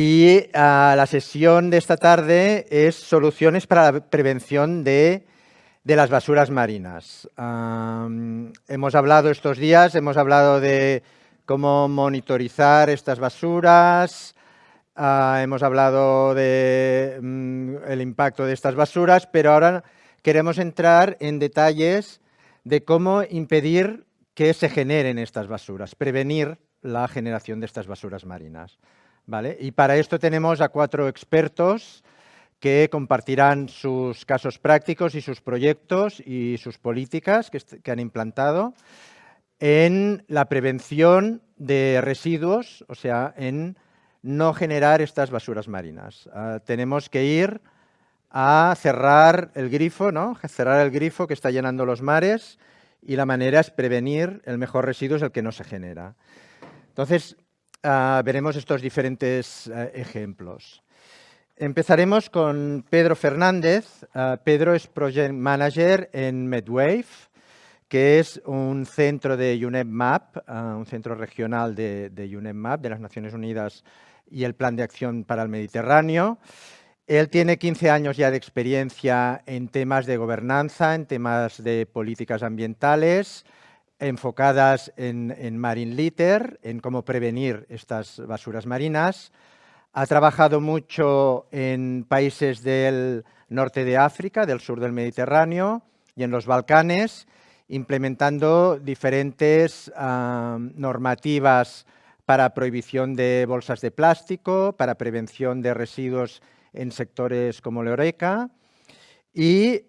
Y la sesión de esta tarde es soluciones para la prevención de las basuras marinas. Hemos hablado estos días, hemos hablado de cómo monitorizar estas basuras, hemos hablado de el impacto de estas basuras, pero ahora queremos entrar en detalles de cómo impedir que se generen estas basuras, prevenir la generación de estas basuras marinas, ¿vale? Y para esto tenemos a 4 expertos que compartirán sus casos prácticos y sus proyectos y sus políticas que han implantado en la prevención de residuos, o sea, en no generar estas basuras marinas. Tenemos que ir a cerrar el grifo, ¿no? Cerrar el grifo que está llenando los mares, y la manera es prevenir. El mejor residuo es el que no se genera. Entonces, veremos estos diferentes ejemplos. Empezaremos con Pedro Fernández. Pedro es Project Manager en Medwave, que es un centro de UNEP-MAP, un centro regional de UNEP-MAP, de las Naciones Unidas, y el Plan de Acción para el Mediterráneo. Él tiene 15 años ya de experiencia en temas de gobernanza, en temas de políticas ambientales, enfocadas en marine litter, en cómo prevenir estas basuras marinas. Ha trabajado mucho en países del norte de África, del sur del Mediterráneo y en los Balcanes, implementando diferentes normativas para prohibición de bolsas de plástico, para prevención de residuos en sectores como la Horeca, y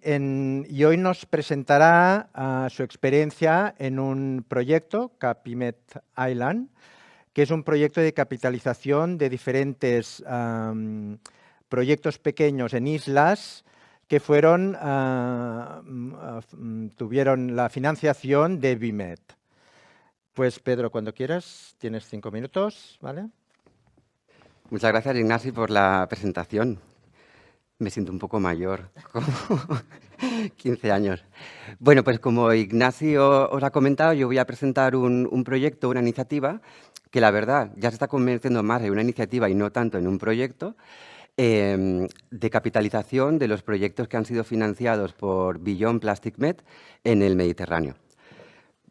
hoy nos presentará su experiencia en un proyecto, Capimet Island, que es un proyecto de capitalización de diferentes proyectos pequeños en islas que tuvieron la financiación de BIMED. Pues Pedro, cuando quieras, tienes 5 minutos, ¿vale? Muchas gracias, Ignacio, por la presentación. Me siento un poco mayor, como 15 años. Bueno, pues como Ignacio os ha comentado, yo voy a presentar un proyecto, una iniciativa, que la verdad ya se está convirtiendo más en una iniciativa y no tanto en un proyecto, de capitalización de los proyectos que han sido financiados por Beyond Plastic Med en el Mediterráneo.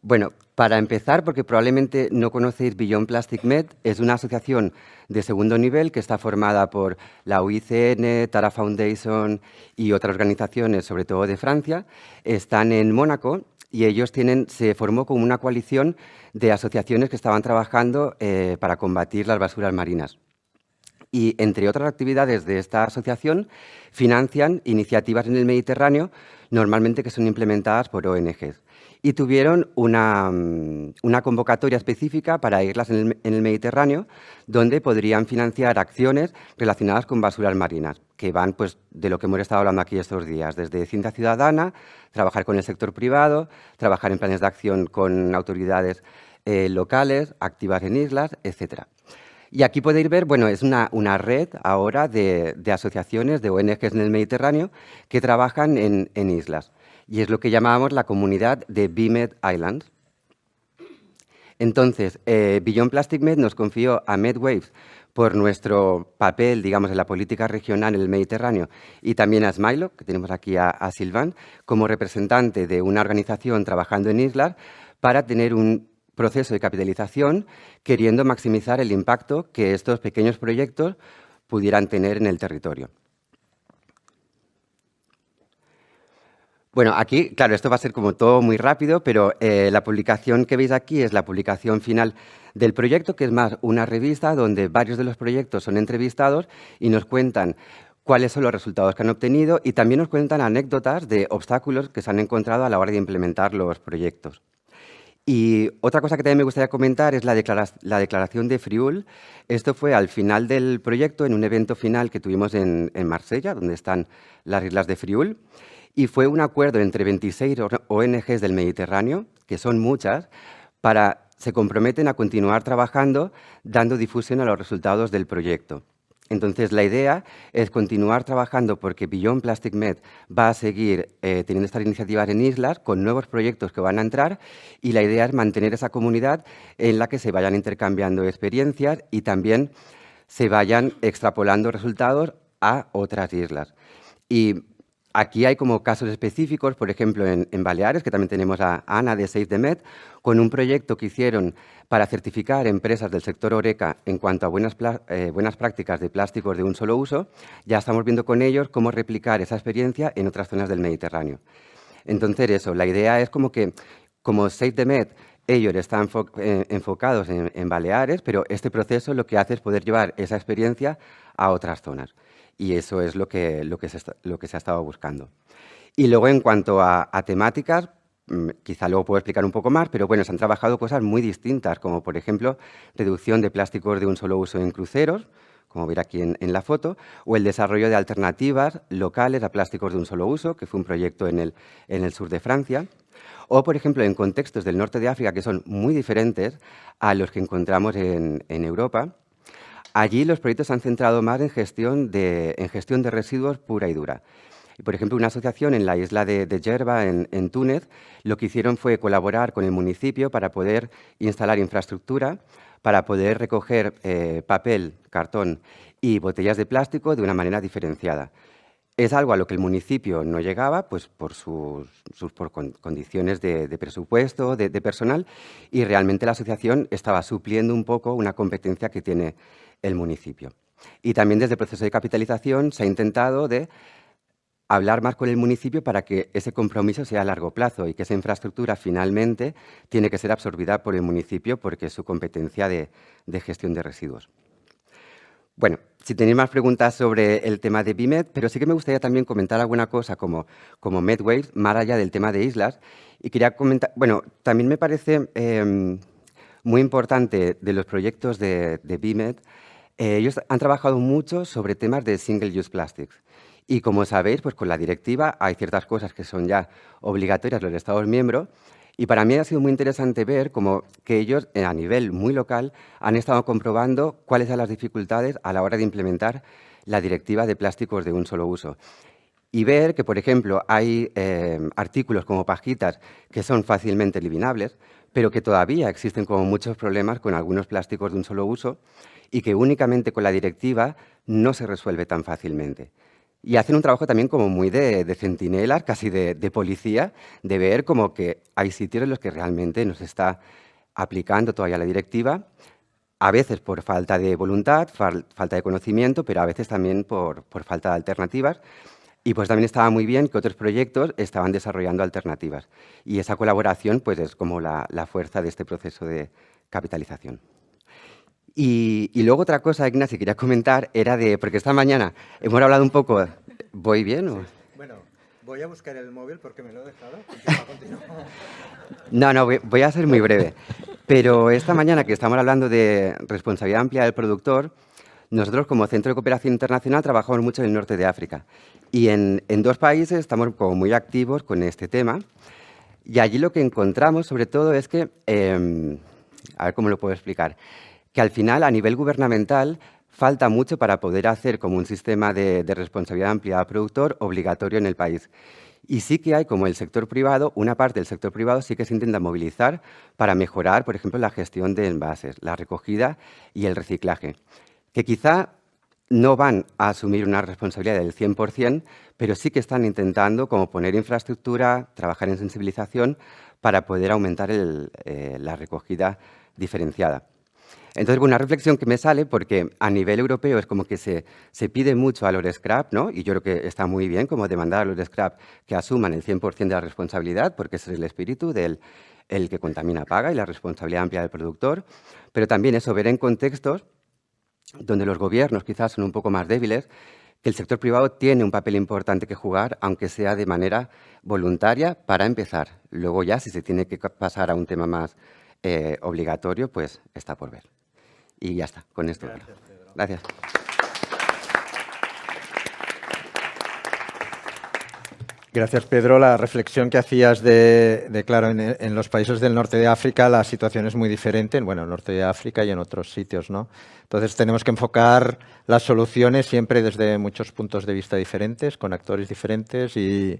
Bueno, para empezar, porque probablemente no conocéis, Beyond Plastic Med es una asociación de segundo nivel que está formada por la UICN, Tara Foundation y otras organizaciones, sobre todo de Francia. Están en Mónaco y ellos se formó como una coalición de asociaciones que estaban trabajando para combatir las basuras marinas. Y, entre otras actividades de esta asociación, financian iniciativas en el Mediterráneo, normalmente que son implementadas por ONGs. Y tuvieron una convocatoria específica para islas en el Mediterráneo, donde podrían financiar acciones relacionadas con basuras marinas, que van pues, de lo que hemos estado hablando aquí estos días, desde ciencia ciudadana, trabajar con el sector privado, trabajar en planes de acción con autoridades locales, activas en islas, etcétera. Y aquí podéis ver, bueno, es una red ahora de asociaciones, de ONGs en el Mediterráneo que trabajan en islas. Y es lo que llamábamos la comunidad de BIMED Islands. Entonces, Beyond Plastic Med nos confió a Medwaves por nuestro papel, digamos, en la política regional en el Mediterráneo, y también a Smilo, que tenemos aquí a Silvan, como representante de una organización trabajando en islas, para tener un proceso de capitalización, queriendo maximizar el impacto que estos pequeños proyectos pudieran tener en el territorio. Bueno, aquí, claro, esto va a ser como todo muy rápido, pero la publicación que veis aquí es la publicación final del proyecto, que es más una revista donde varios de los proyectos son entrevistados y nos cuentan cuáles son los resultados que han obtenido, y también nos cuentan anécdotas de obstáculos que se han encontrado a la hora de implementar los proyectos. Y otra cosa que también me gustaría comentar es la declaración de Friül. Esto fue al final del proyecto, en un evento final que tuvimos en Marsella, donde están las islas de Friül, y fue un acuerdo entre 26 ONGs del Mediterráneo, que son muchas, se comprometen a continuar trabajando, dando difusión a los resultados del proyecto. Entonces, la idea es continuar trabajando porque Beyond Plastic Med va a seguir teniendo estas iniciativas en islas con nuevos proyectos que van a entrar, y la idea es mantener esa comunidad en la que se vayan intercambiando experiencias y también se vayan extrapolando resultados a otras islas. Y aquí hay como casos específicos, por ejemplo, en Baleares, que también tenemos a Ana de Save the Med, con un proyecto que hicieron para certificar empresas del sector Horeca en cuanto a buenas prácticas de plásticos de un solo uso. Ya estamos viendo con ellos cómo replicar esa experiencia en otras zonas del Mediterráneo. Entonces, eso, la idea es como que, como Save the Med, ellos están enfocados en Baleares, pero este proceso lo que hace es poder llevar esa experiencia a otras zonas. Y eso es lo que se ha estado buscando. Y luego, en cuanto a temáticas, quizá luego puedo explicar un poco más, pero bueno, se han trabajado cosas muy distintas, como por ejemplo, reducción de plásticos de un solo uso en cruceros, como ver aquí en la foto, o el desarrollo de alternativas locales a plásticos de un solo uso, que fue un proyecto en el sur de Francia, o, por ejemplo, en contextos del norte de África que son muy diferentes a los que encontramos en Europa. Allí los proyectos se han centrado más en gestión de residuos pura y dura. Por ejemplo, una asociación en la isla de Jerba, en Túnez, lo que hicieron fue colaborar con el municipio para poder instalar infraestructura, para poder recoger papel, cartón y botellas de plástico de una manera diferenciada. Es algo a lo que el municipio no llegaba, pues por condiciones de presupuesto, de personal, y realmente la asociación estaba supliendo un poco una competencia que tiene el municipio. Y también desde el proceso de capitalización se ha intentado de hablar más con el municipio para que ese compromiso sea a largo plazo y que esa infraestructura finalmente tiene que ser absorbida por el municipio porque es su competencia de gestión de residuos. Bueno, si tenéis más preguntas sobre el tema de BIMED, pero sí que me gustaría también comentar alguna cosa como MedWaves, más allá del tema de islas. Y quería comentar, bueno, también me parece muy importante de los proyectos de BIMED, ellos han trabajado mucho sobre temas de single-use plastics. Y como sabéis, pues con la directiva hay ciertas cosas que son ya obligatorias en los Estados miembros. Y para mí ha sido muy interesante ver cómo que ellos, a nivel muy local, han estado comprobando cuáles son las dificultades a la hora de implementar la directiva de plásticos de un solo uso. Y ver que, por ejemplo, hay artículos como pajitas que son fácilmente eliminables, pero que todavía existen como muchos problemas con algunos plásticos de un solo uso y que únicamente con la directiva no se resuelve tan fácilmente. Y hacen un trabajo también como muy de centinelas, casi de policía, de ver como que hay sitios en los que realmente no se está aplicando todavía la directiva, a veces por falta de voluntad, falta de conocimiento, pero a veces también por falta de alternativas. Y pues también estaba muy bien que otros proyectos estaban desarrollando alternativas. Y esa colaboración pues es como la fuerza de este proceso de capitalización. Y luego otra cosa, Ignacio, quería comentar, era porque esta mañana hemos hablado un poco... ¿Voy bien o...? Sí. Bueno, voy a buscar el móvil porque me lo he dejado. Continúa. No, voy a ser muy breve. Pero esta mañana que estamos hablando de responsabilidad amplia del productor, nosotros como Centro de Cooperación Internacional trabajamos mucho en el norte de África. Y en 2 países estamos como muy activos con este tema. Y allí lo que encontramos sobre todo es que... a ver cómo lo puedo explicar. Que al final, a nivel gubernamental, falta mucho para poder hacer como un sistema de responsabilidad amplia al productor obligatorio en el país. Y sí que hay como el sector privado, una parte del sector privado sí que se intenta movilizar para mejorar, por ejemplo, la gestión de envases, la recogida y el reciclaje, que quizá no van a asumir una responsabilidad del 100%, pero sí que están intentando como poner infraestructura, trabajar en sensibilización para poder aumentar la recogida diferenciada. Entonces, una reflexión que me sale, porque a nivel europeo es como que se pide mucho a los scrap, ¿no? Y yo creo que está muy bien como demandar a los scrap que asuman el 100% de la responsabilidad, porque ese es el espíritu del el que contamina paga y la responsabilidad amplia del productor. Pero también eso, ver en contextos donde los gobiernos quizás son un poco más débiles, que el sector privado tiene un papel importante que jugar, aunque sea de manera voluntaria, para empezar. Luego ya, si se tiene que pasar a un tema más obligatorio, pues está por ver. Y ya está, con esto. Gracias, Pedro. Gracias. Gracias, Pedro. La reflexión que hacías claro, en los países del norte de África la situación es muy diferente, bueno, en el norte de África y en otros sitios, ¿no? Entonces tenemos que enfocar las soluciones siempre desde muchos puntos de vista diferentes, con actores diferentes y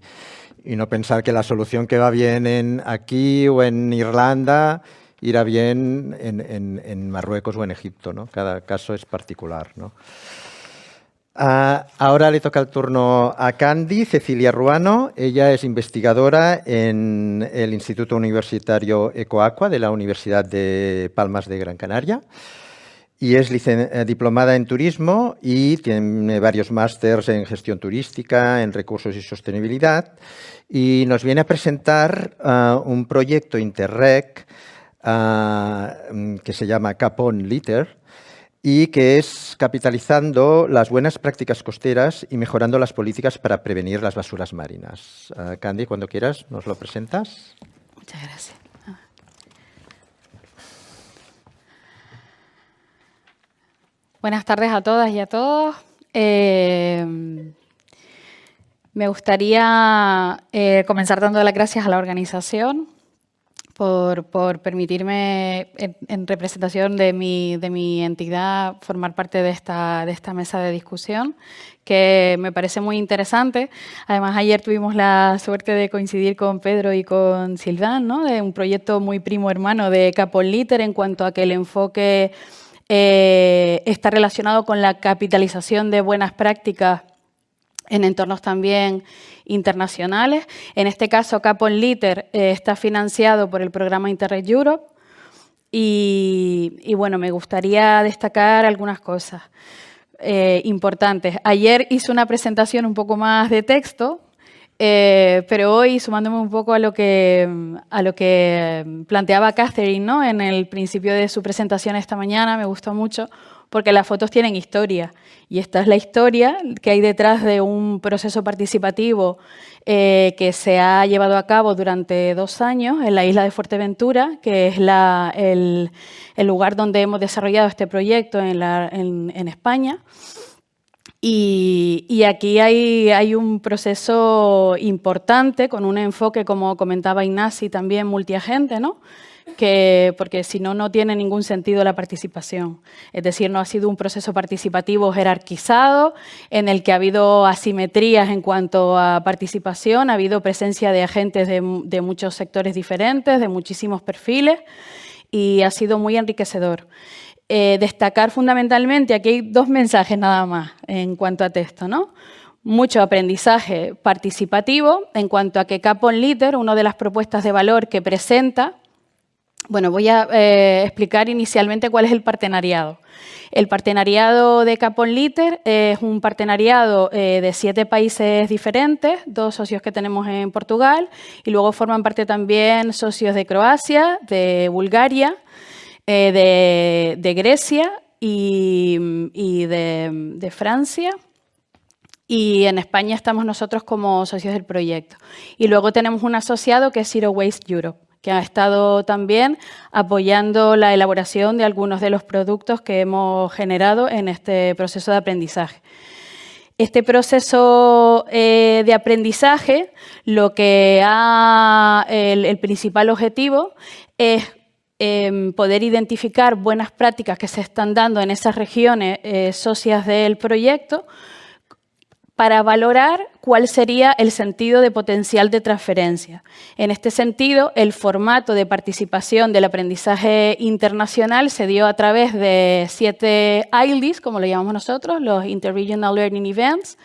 no pensar que la solución que va bien aquí o en Irlanda irá bien en Marruecos o en Egipto, ¿no? Cada caso es particular, ¿no? Ahora le toca el turno a Candy Cecilia Ruano. Ella es investigadora en el Instituto Universitario Ecoaqua de la Universidad de Palmas de Gran Canaria y es diplomada en turismo y tiene varios másters en gestión turística, en recursos y sostenibilidad, y nos viene a presentar un proyecto Interreg que se llama Cap on Litter, y que es capitalizando las buenas prácticas costeras y mejorando las políticas para prevenir las basuras marinas. Candy, cuando quieras, ¿nos lo presentas? Muchas gracias. Buenas tardes a todas y a todos. Me gustaría comenzar dando las gracias a la organización por permitirme, en representación de mi entidad, formar parte de esta mesa de discusión, que me parece muy interesante. Además, ayer tuvimos la suerte de coincidir con Pedro y con Silván, ¿no? De un proyecto muy primo hermano de Cap on Litter en cuanto a que el enfoque está relacionado con la capitalización de buenas prácticas en entornos también internacionales. En este caso, Cap on Litter está financiado por el programa Interreg Europe y bueno, me gustaría destacar algunas cosas importantes. Ayer hice una presentación un poco más de texto, pero hoy, sumándome un poco a lo que planteaba Catherine, ¿no? En el principio de su presentación esta mañana, me gustó mucho, porque las fotos tienen historia, y esta es la historia que hay detrás de un proceso participativo que se ha llevado a cabo durante 2 años en la isla de Fuerteventura, que es el lugar donde hemos desarrollado este proyecto en España. Y aquí hay un proceso importante con un enfoque, como comentaba Ignasi, también multiagente, ¿no? Porque si no, no tiene ningún sentido la participación. Es decir, no ha sido un proceso participativo jerarquizado en el que ha habido asimetrías en cuanto a participación, ha habido presencia de agentes de muchos sectores diferentes, de muchísimos perfiles, y ha sido muy enriquecedor. Destacar fundamentalmente, aquí hay 2 mensajes nada más en cuanto a texto, ¿no? Mucho aprendizaje participativo en cuanto a que Cap on Litter, una de las propuestas de valor que presenta. Bueno, voy a explicar inicialmente cuál es el partenariado. El partenariado de Cap on Litter es un partenariado de 7 países diferentes, 2 socios que tenemos en Portugal, y luego forman parte también socios de Croacia, de Bulgaria, de Grecia y de Francia. Y en España estamos nosotros como socios del proyecto. Y luego tenemos un asociado que es Zero Waste Europe, que ha estado también apoyando la elaboración de algunos de los productos que hemos generado en este proceso de aprendizaje. Este proceso de aprendizaje, el principal objetivo es poder identificar buenas prácticas que se están dando en esas regiones socias del proyecto, para valorar cuál sería el sentido de potencial de transferencia. En este sentido, el formato de participación del aprendizaje internacional se dio a través de 7 ILDs, como lo llamamos nosotros, los Interregional Learning Events,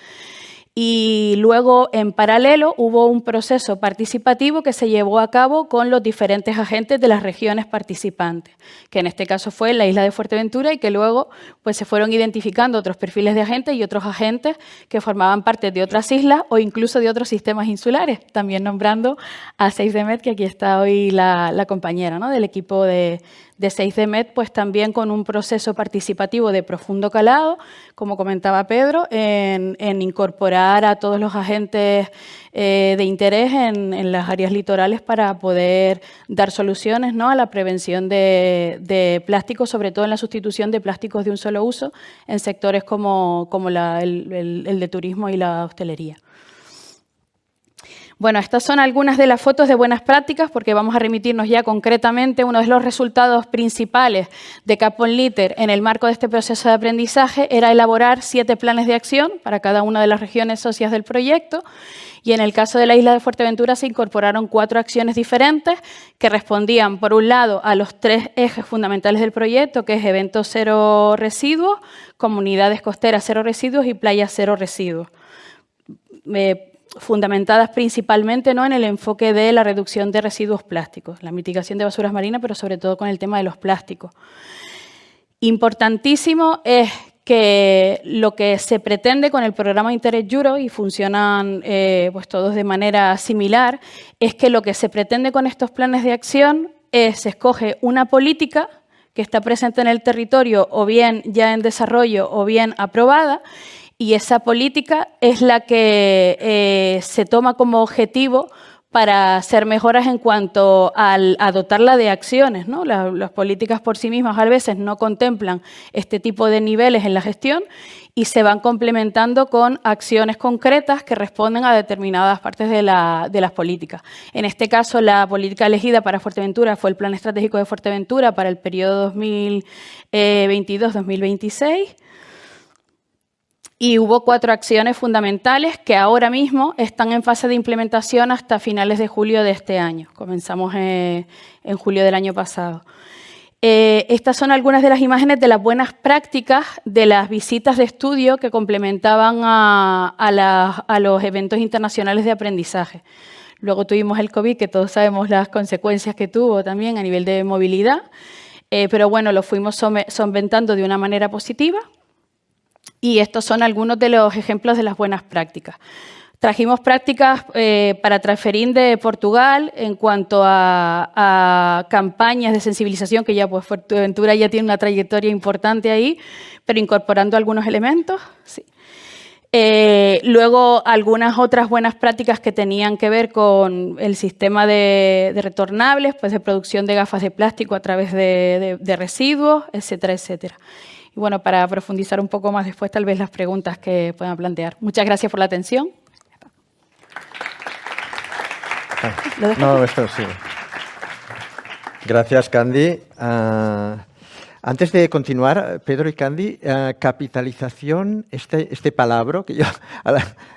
y luego, en paralelo, hubo un proceso participativo que se llevó a cabo con los diferentes agentes de las regiones participantes, que en este caso fue la isla de Fuerteventura, y que luego pues, se fueron identificando otros perfiles de agentes y otros agentes que formaban parte de otras islas o incluso de otros sistemas insulares, también nombrando a 6DMED, que aquí está hoy la compañera, ¿no? Del equipo de 6DMED, pues también con un proceso participativo de profundo calado, como comentaba Pedro, en incorporar a todos los agentes de interés en las áreas litorales para poder dar soluciones, ¿no? A la prevención de plásticos, sobre todo en la sustitución de plásticos de un solo uso en sectores como el de turismo y la hostelería. Bueno, estas son algunas de las fotos de buenas prácticas, porque vamos a remitirnos ya concretamente. Uno de los resultados principales de Cap on Litter en el marco de este proceso de aprendizaje era elaborar 7 planes de acción para cada una de las regiones socias del proyecto. Y en el caso de la isla de Fuerteventura se incorporaron 4 acciones diferentes que respondían, por un lado, a los 3 ejes fundamentales del proyecto, que es eventos cero residuos, comunidades costeras cero residuos y playas cero residuos. Fundamentadas principalmente, ¿no?, en el enfoque de la reducción de residuos plásticos, la mitigación de basuras marinas, pero sobre todo con el tema de los plásticos. Importantísimo es que lo que se pretende con el programa Interreg Europe, y funcionan pues todos de manera similar, es que lo que se pretende con estos planes de acción es se escoge una política que está presente en el territorio, o bien ya en desarrollo o bien aprobada, y esa política es la que se toma como objetivo para hacer mejoras en cuanto a dotarla de acciones, ¿no? Las políticas por sí mismas a veces no contemplan este tipo de niveles en la gestión y se van complementando con acciones concretas que responden a determinadas partes de las políticas. En este caso, la política elegida para Fuerteventura fue el Plan Estratégico de Fuerteventura para el periodo 2022-2026. Y hubo 4 acciones fundamentales que ahora mismo están en fase de implementación hasta finales de julio de este año. Comenzamos en julio del año pasado. Estas son algunas de las imágenes de las buenas prácticas de las visitas de estudio que complementaban a los eventos internacionales de aprendizaje. Luego tuvimos el COVID, que todos sabemos las consecuencias que tuvo también a nivel de movilidad, pero bueno, lo fuimos solventando de una manera positiva. Y estos son algunos de los ejemplos de las buenas prácticas. Trajimos prácticas para Transferin de Portugal en cuanto a campañas de sensibilización, que ya pues Fuerteventura ya tiene una trayectoria importante ahí, pero incorporando algunos elementos. Sí. Luego, algunas otras buenas prácticas que tenían que ver con el sistema de retornables, pues de producción de gafas de plástico a través de residuos, etcétera, etcétera. Y bueno, para profundizar un poco más después, tal vez las preguntas que puedan plantear. Muchas gracias por la atención. No, esto sí. Gracias, Candy. Antes de continuar, Pedro y Candy, capitalización, este palabra, que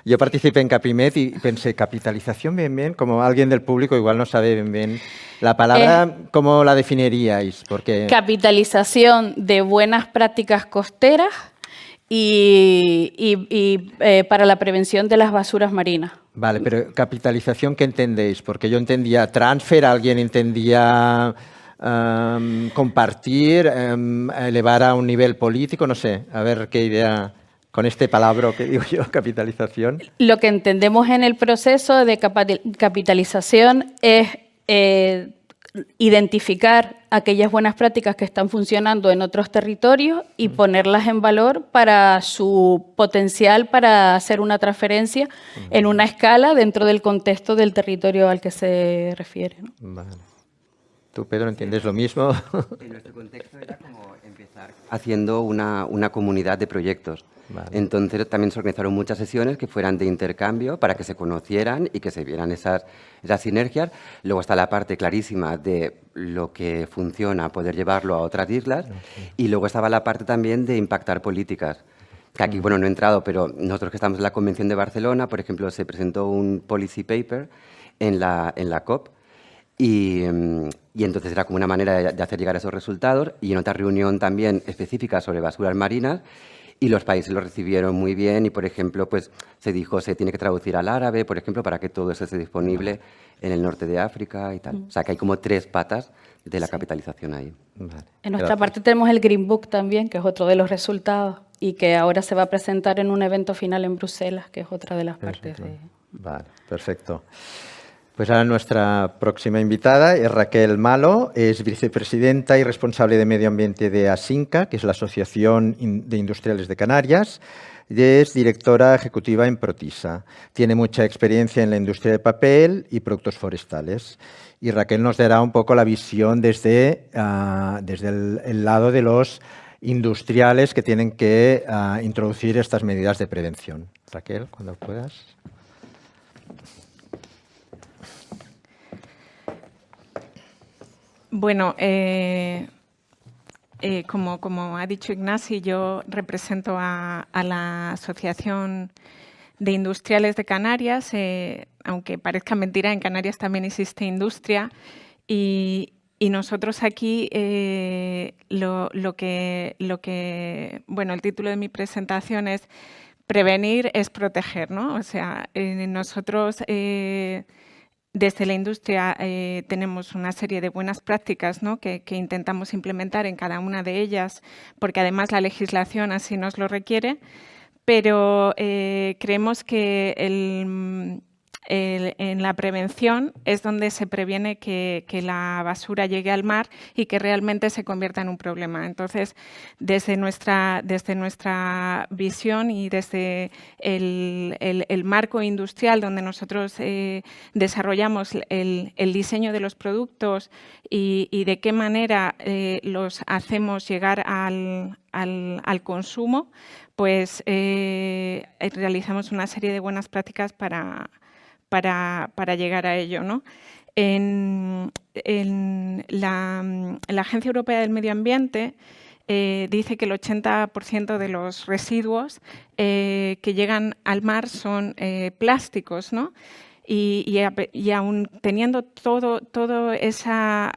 yo participé en Capimet y pensé, capitalización, bien, como alguien del público igual no sabe bien la palabra, ¿cómo la definiríais? Porque... Capitalización de buenas prácticas costeras y para la prevención de las basuras marinas. Vale, pero capitalización, ¿qué entendéis? Porque yo entendía transfer, alguien entendía... compartir, elevar a un nivel político, no sé, a ver qué idea con este palabra que digo yo, capitalización. Lo que entendemos en el proceso de capitalización es identificar aquellas buenas prácticas que están funcionando en otros territorios y ponerlas en valor para su potencial para hacer una transferencia en una escala dentro del contexto del territorio al que se refiere, ¿no? Vale. ¿Tú, Pedro, entiendes lo mismo? En nuestro contexto era como empezar haciendo una comunidad de proyectos. Vale. Entonces también se organizaron muchas sesiones que fueran de intercambio para que se conocieran y que se vieran esas sinergias. Luego está la parte clarísima de lo que funciona, poder llevarlo a otras islas. Okay. Y luego estaba la parte también de impactar políticas. Que aquí, bueno, no he entrado, pero nosotros que estamos en la Convención de Barcelona, por ejemplo, se presentó un policy paper en la COP. Y entonces era como una manera de hacer llegar esos resultados, y en otra reunión también específica sobre basuras marinas, y los países lo recibieron muy bien y, por ejemplo, pues se dijo se tiene que traducir al árabe, por ejemplo, para que todo eso esté disponible en el norte de África y tal. O sea, que hay como 3 patas de la capitalización ahí. Vale. En nuestra parte tenemos el Green Book también, que es otro de los resultados y que ahora se va a presentar en un evento final en Bruselas, que es otra de las partes de... Vale, perfecto. Pues ahora nuestra próxima invitada es Raquel Malo, es vicepresidenta y responsable de Medio Ambiente de ASINCA, que es la Asociación de Industriales de Canarias, y es directora ejecutiva en Protisa. Tiene mucha experiencia en la industria de papel y productos forestales. Y Raquel nos dará un poco la visión desde el lado de los industriales que tienen que introducir estas medidas de prevención. Raquel, cuando puedas. Bueno, como ha dicho Ignasi, yo represento a la Asociación de Industriales de Canarias. Aunque parezca mentira, en Canarias también existe industria y nosotros aquí bueno, el título de mi presentación es Prevenir es proteger, ¿no? O sea, nosotros desde la industria tenemos una serie de buenas prácticas, ¿no?, que intentamos implementar en cada una de ellas, porque además la legislación así nos lo requiere, pero creemos que en la prevención es donde se previene que la basura llegue al mar y que realmente se convierta en un problema. Entonces, desde nuestra visión y desde el marco industrial donde nosotros desarrollamos el diseño de los productos y de qué manera los hacemos llegar al consumo, pues realizamos una serie de buenas prácticas para llegar a ello, ¿no? En la Agencia Europea del Medio Ambiente dice que el 80% de los residuos que llegan al mar son plásticos, ¿no? Y aún teniendo toda esa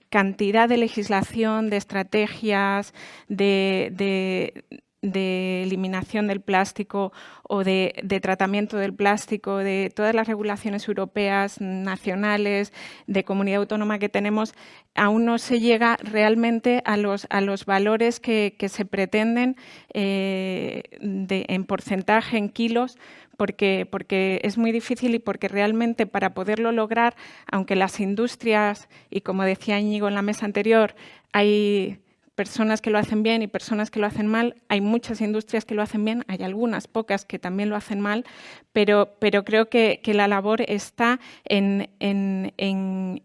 cantidad de legislación, de estrategias, de eliminación del plástico o de tratamiento del plástico, de todas las regulaciones europeas, nacionales, de comunidad autónoma que tenemos, aún no se llega realmente a los valores que se pretenden en porcentaje, en kilos, porque es muy difícil y porque realmente para poderlo lograr, aunque las industrias, y como decía Íñigo en la mesa anterior, hay personas que lo hacen bien y personas que lo hacen mal. Hay muchas industrias que lo hacen bien, hay algunas pocas que también lo hacen mal, pero creo que la labor está en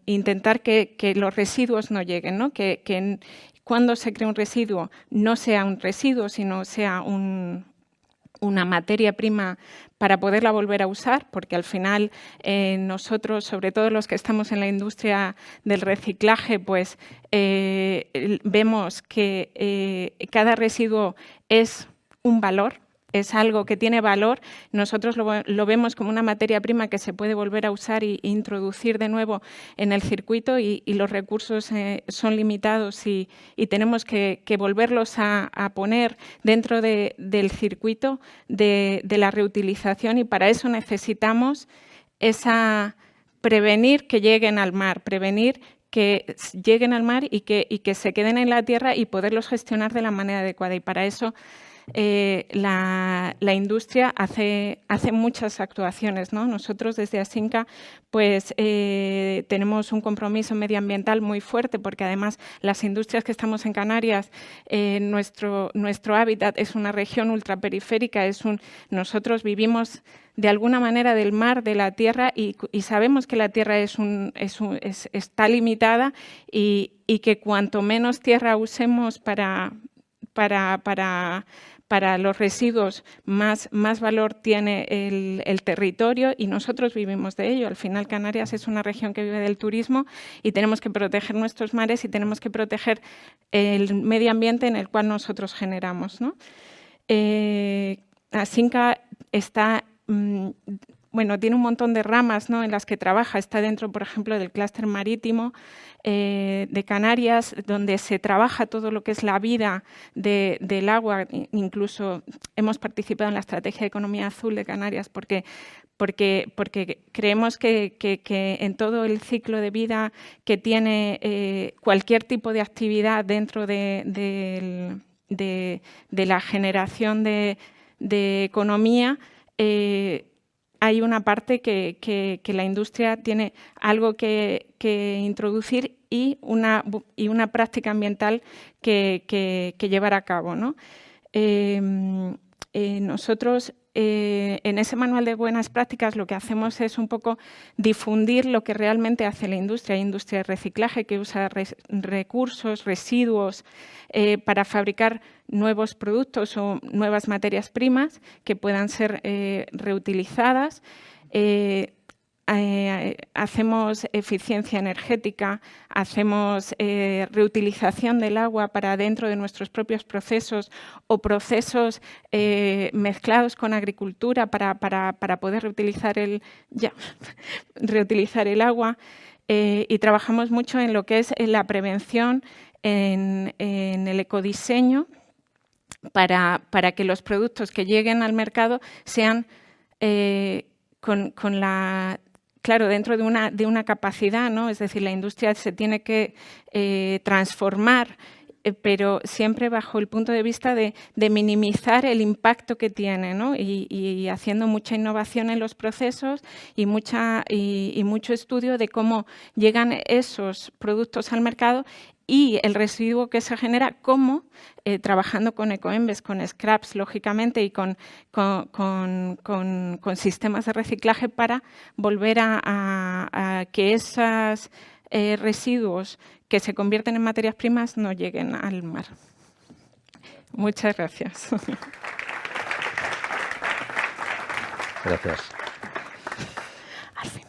intentar que los residuos no lleguen, ¿no? Que cuando se crea un residuo no sea un residuo, sino sea una materia prima para poderla volver a usar, porque al final nosotros, sobre todo los que estamos en la industria del reciclaje, pues vemos que cada residuo es un valor, es algo que tiene valor. Nosotros lo vemos como una materia prima que se puede volver a usar e introducir de nuevo en el circuito y los recursos son limitados y tenemos que volverlos a poner dentro del circuito de la reutilización, y para eso necesitamos prevenir que lleguen al mar, prevenir que lleguen al mar y que se queden en la tierra y poderlos gestionar de la manera adecuada. Y para eso la industria hace muchas actuaciones, ¿no? Nosotros desde Asinca pues tenemos un compromiso medioambiental muy fuerte, porque además las industrias que estamos en Canarias, nuestro hábitat es una región ultraperiférica, nosotros vivimos de alguna manera del mar, de la tierra, y sabemos que la tierra está limitada y que cuanto menos tierra usemos para los residuos, más valor tiene el territorio, y nosotros vivimos de ello. Al final, Canarias es una región que vive del turismo y tenemos que proteger nuestros mares y tenemos que proteger el medio ambiente en el cual nosotros generamos, ¿no? Asinca está... bueno, tiene un montón de ramas, ¿no?, en las que trabaja. Está dentro, por ejemplo, del clúster marítimo de Canarias, donde se trabaja todo lo que es la vida del agua. Incluso hemos participado en la Estrategia de Economía Azul de Canarias porque creemos que en todo el ciclo de vida que tiene cualquier tipo de actividad dentro de la generación de economía, hay una parte que la industria tiene algo que introducir y una práctica ambiental que llevar a cabo, ¿no? Nosotros en ese manual de buenas prácticas lo que hacemos es un poco difundir lo que realmente hace la industria. Hay industria de reciclaje que usa recursos, residuos para fabricar nuevos productos o nuevas materias primas que puedan ser reutilizadas. hacemos eficiencia energética, hacemos reutilización del agua para dentro de nuestros propios procesos o procesos mezclados con agricultura para poder reutilizar el agua. Y trabajamos mucho en lo que es la prevención, en el ecodiseño, para que los productos que lleguen al mercado sean claro, dentro de una capacidad, ¿no? Es decir, la industria se tiene que transformar, pero siempre bajo el punto de vista de minimizar el impacto que tiene, ¿no? Y haciendo mucha innovación en los procesos y mucho estudio de cómo llegan esos productos al mercado y el residuo que se genera, cómo, trabajando con ecoembes, con scraps, lógicamente, y con sistemas de reciclaje para volver a que esos residuos que se convierten en materias primas no lleguen al mar. Muchas gracias. Gracias.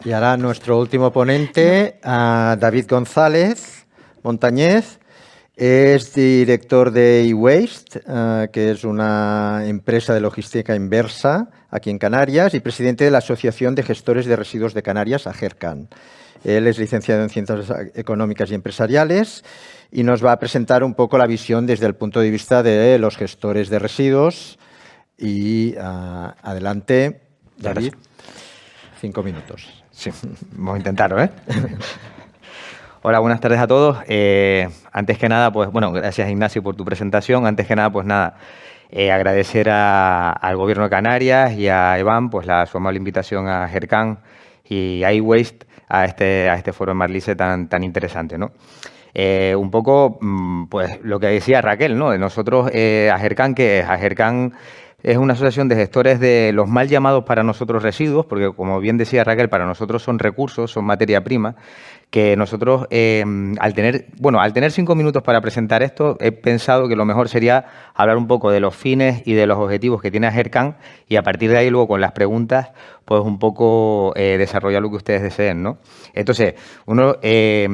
Y ahora nuestro último ponente, David González Montañez, es director de eWaste, que es una empresa de logística inversa aquí en Canarias, y presidente de la Asociación de Gestores de Residuos de Canarias, AGERCAN. Él es licenciado en Ciencias Económicas y Empresariales y nos va a presentar un poco la visión desde el punto de vista de los gestores de residuos. Y adelante, David, 5 minutos. Sí, vamos a intentarlo, ¿eh? Hola, buenas tardes a todos. Antes que nada, pues bueno, gracias Ignacio por tu presentación. Antes que nada, pues nada, agradecer al Gobierno de Canarias y a EBAM pues su amable invitación a AGERCAN y a eWaste a este foro en Marlice tan interesante, ¿no? Un poco, pues lo que decía Raquel, ¿no? Nosotros, AGERCAN, ¿qué es? AGERCAN es una asociación de gestores de los mal llamados para nosotros residuos, porque como bien decía Raquel, para nosotros son recursos, son materia prima, que nosotros, al tener 5 minutos para presentar esto, he pensado que lo mejor sería hablar un poco de los fines y de los objetivos que tiene AGERCAN y a partir de ahí luego con las preguntas, pues un poco desarrollar lo que ustedes deseen, ¿no? Entonces, uno de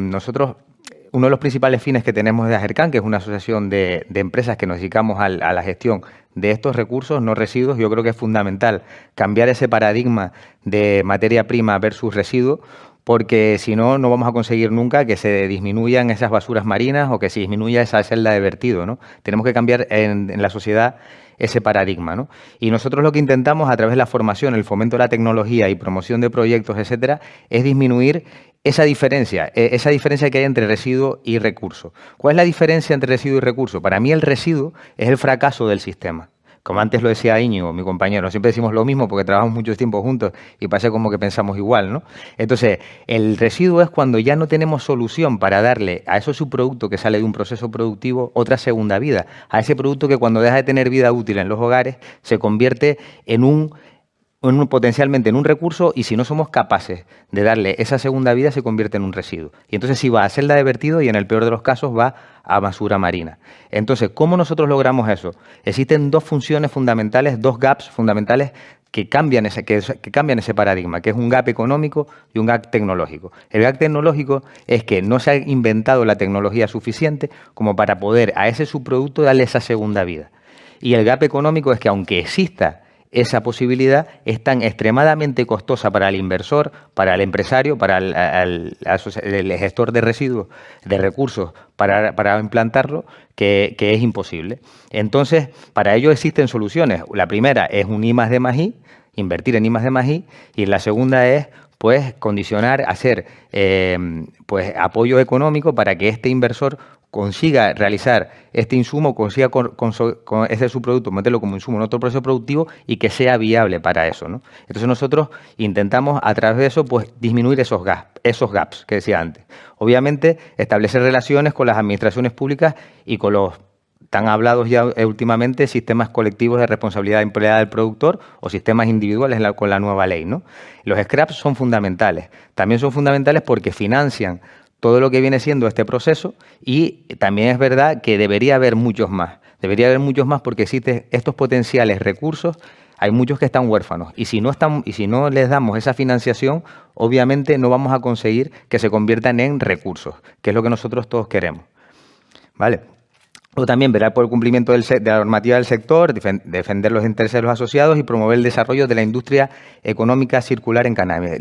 los principales fines que tenemos de AGERCAN, que es una asociación de empresas que nos dedicamos a la gestión de estos recursos, no residuos, yo creo que es fundamental cambiar ese paradigma de materia prima versus residuo, porque si no, no vamos a conseguir nunca que se disminuyan esas basuras marinas o que se disminuya esa celda de vertido, ¿no? Tenemos que cambiar en la sociedad ese paradigma, ¿no? Y nosotros lo que intentamos a través de la formación, el fomento de la tecnología y promoción de proyectos, etcétera, es disminuir esa diferencia que hay entre residuo y recurso. ¿Cuál es la diferencia entre residuo y recurso? Para mí el residuo es el fracaso del sistema. Como antes lo decía Íñigo, mi compañero, siempre decimos lo mismo porque trabajamos mucho tiempo juntos y parece como que pensamos igual, ¿no? Entonces, el residuo es cuando ya no tenemos solución para darle a ese subproducto que sale de un proceso productivo otra segunda vida, a ese producto que cuando deja de tener vida útil en los hogares se convierte potencialmente en un recurso y si no somos capaces de darle esa segunda vida se convierte en un residuo. Y entonces sí va a celda de vertido y en el peor de los casos va a basura marina. Entonces, ¿cómo nosotros logramos eso? Existen dos funciones fundamentales, dos gaps fundamentales que cambian ese paradigma, que es un gap económico y un gap tecnológico. El gap tecnológico es que no se ha inventado la tecnología suficiente como para poder a ese subproducto darle esa segunda vida. Y el gap económico es que aunque exista esa posibilidad, es tan extremadamente costosa para el inversor, para el empresario, para el gestor de residuos, de recursos, para implantarlo, que es imposible. Entonces, para ello existen soluciones. La primera es un I+D+I, invertir en I+D+I, y la segunda es pues condicionar, hacer pues apoyo económico para que este inversor consiga realizar este insumo, consiga con ese subproducto, meterlo como insumo en otro proceso productivo y que sea viable para eso, ¿no? Entonces nosotros intentamos a través de eso pues disminuir esos gaps que decía antes. Obviamente establecer relaciones con las administraciones públicas y con los tan hablados ya últimamente sistemas colectivos de responsabilidad empleada del productor o sistemas individuales con la nueva ley, ¿no? Los scraps son fundamentales. También son fundamentales porque financian todo lo que viene siendo este proceso y también es verdad que debería haber muchos más. Debería haber muchos más porque existen estos potenciales recursos hay muchos que están huérfanos. Y si no les damos esa financiación, obviamente no vamos a conseguir que se conviertan en recursos, que es lo que nosotros todos queremos. ¿Vale? O también velar por el cumplimiento de la normativa del sector, defender los intereses de los asociados y promover el desarrollo de la industria económica circular en Canarias,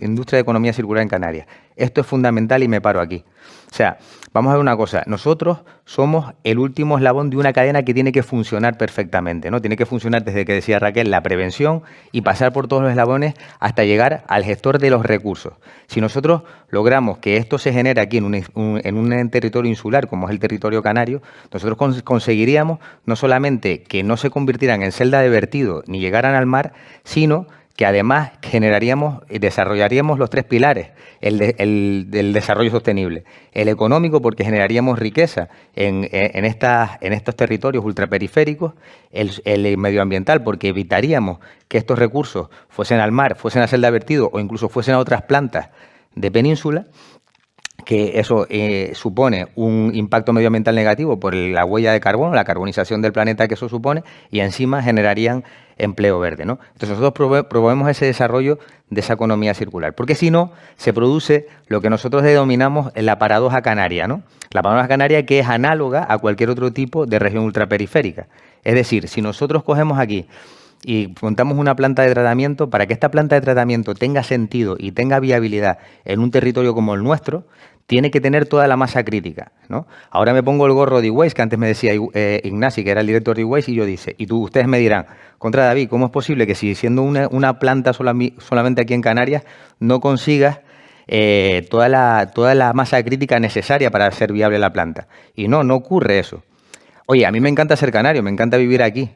industria de economía circular en Canarias. Esto es fundamental y me paro aquí. O sea, vamos a ver una cosa. Nosotros somos el último eslabón de una cadena que tiene que funcionar perfectamente, ¿no? Tiene que funcionar desde que decía Raquel, la prevención y pasar por todos los eslabones hasta llegar al gestor de los recursos. Si nosotros logramos que esto se genere aquí en un territorio insular, como es el territorio canario, nosotros conseguiríamos no solamente que no se convirtieran en celda de vertido ni llegaran al mar, sino que además generaríamos y desarrollaríamos los 3 pilares del desarrollo sostenible. El económico, porque generaríamos riqueza en estos territorios ultraperiféricos. El medioambiental, porque evitaríamos que estos recursos fuesen al mar, fuesen a celda de vertido o incluso fuesen a otras plantas de península, que eso supone un impacto medioambiental negativo por la huella de carbono, la carbonización del planeta que eso supone, y encima generarían empleo verde, ¿no? Entonces nosotros promovemos ese desarrollo de esa economía circular, porque si no, se produce lo que nosotros denominamos la paradoja canaria, ¿no? La paradoja canaria, que es análoga a cualquier otro tipo de región ultraperiférica. Es decir, si nosotros cogemos aquí y montamos una planta de tratamiento, para que esta planta de tratamiento tenga sentido y tenga viabilidad en un territorio como el nuestro, tiene que tener toda la masa crítica, ¿no? Ahora me pongo el gorro de Iweis, que antes me decía Ignasi, que era el director de Iweis, y yo dice, ustedes me dirán, contra David, ¿cómo es posible que si siendo una planta solamente aquí en Canarias no consigas toda la masa crítica necesaria para hacer viable la planta? Y no ocurre eso. Oye, a mí me encanta ser canario, me encanta vivir aquí.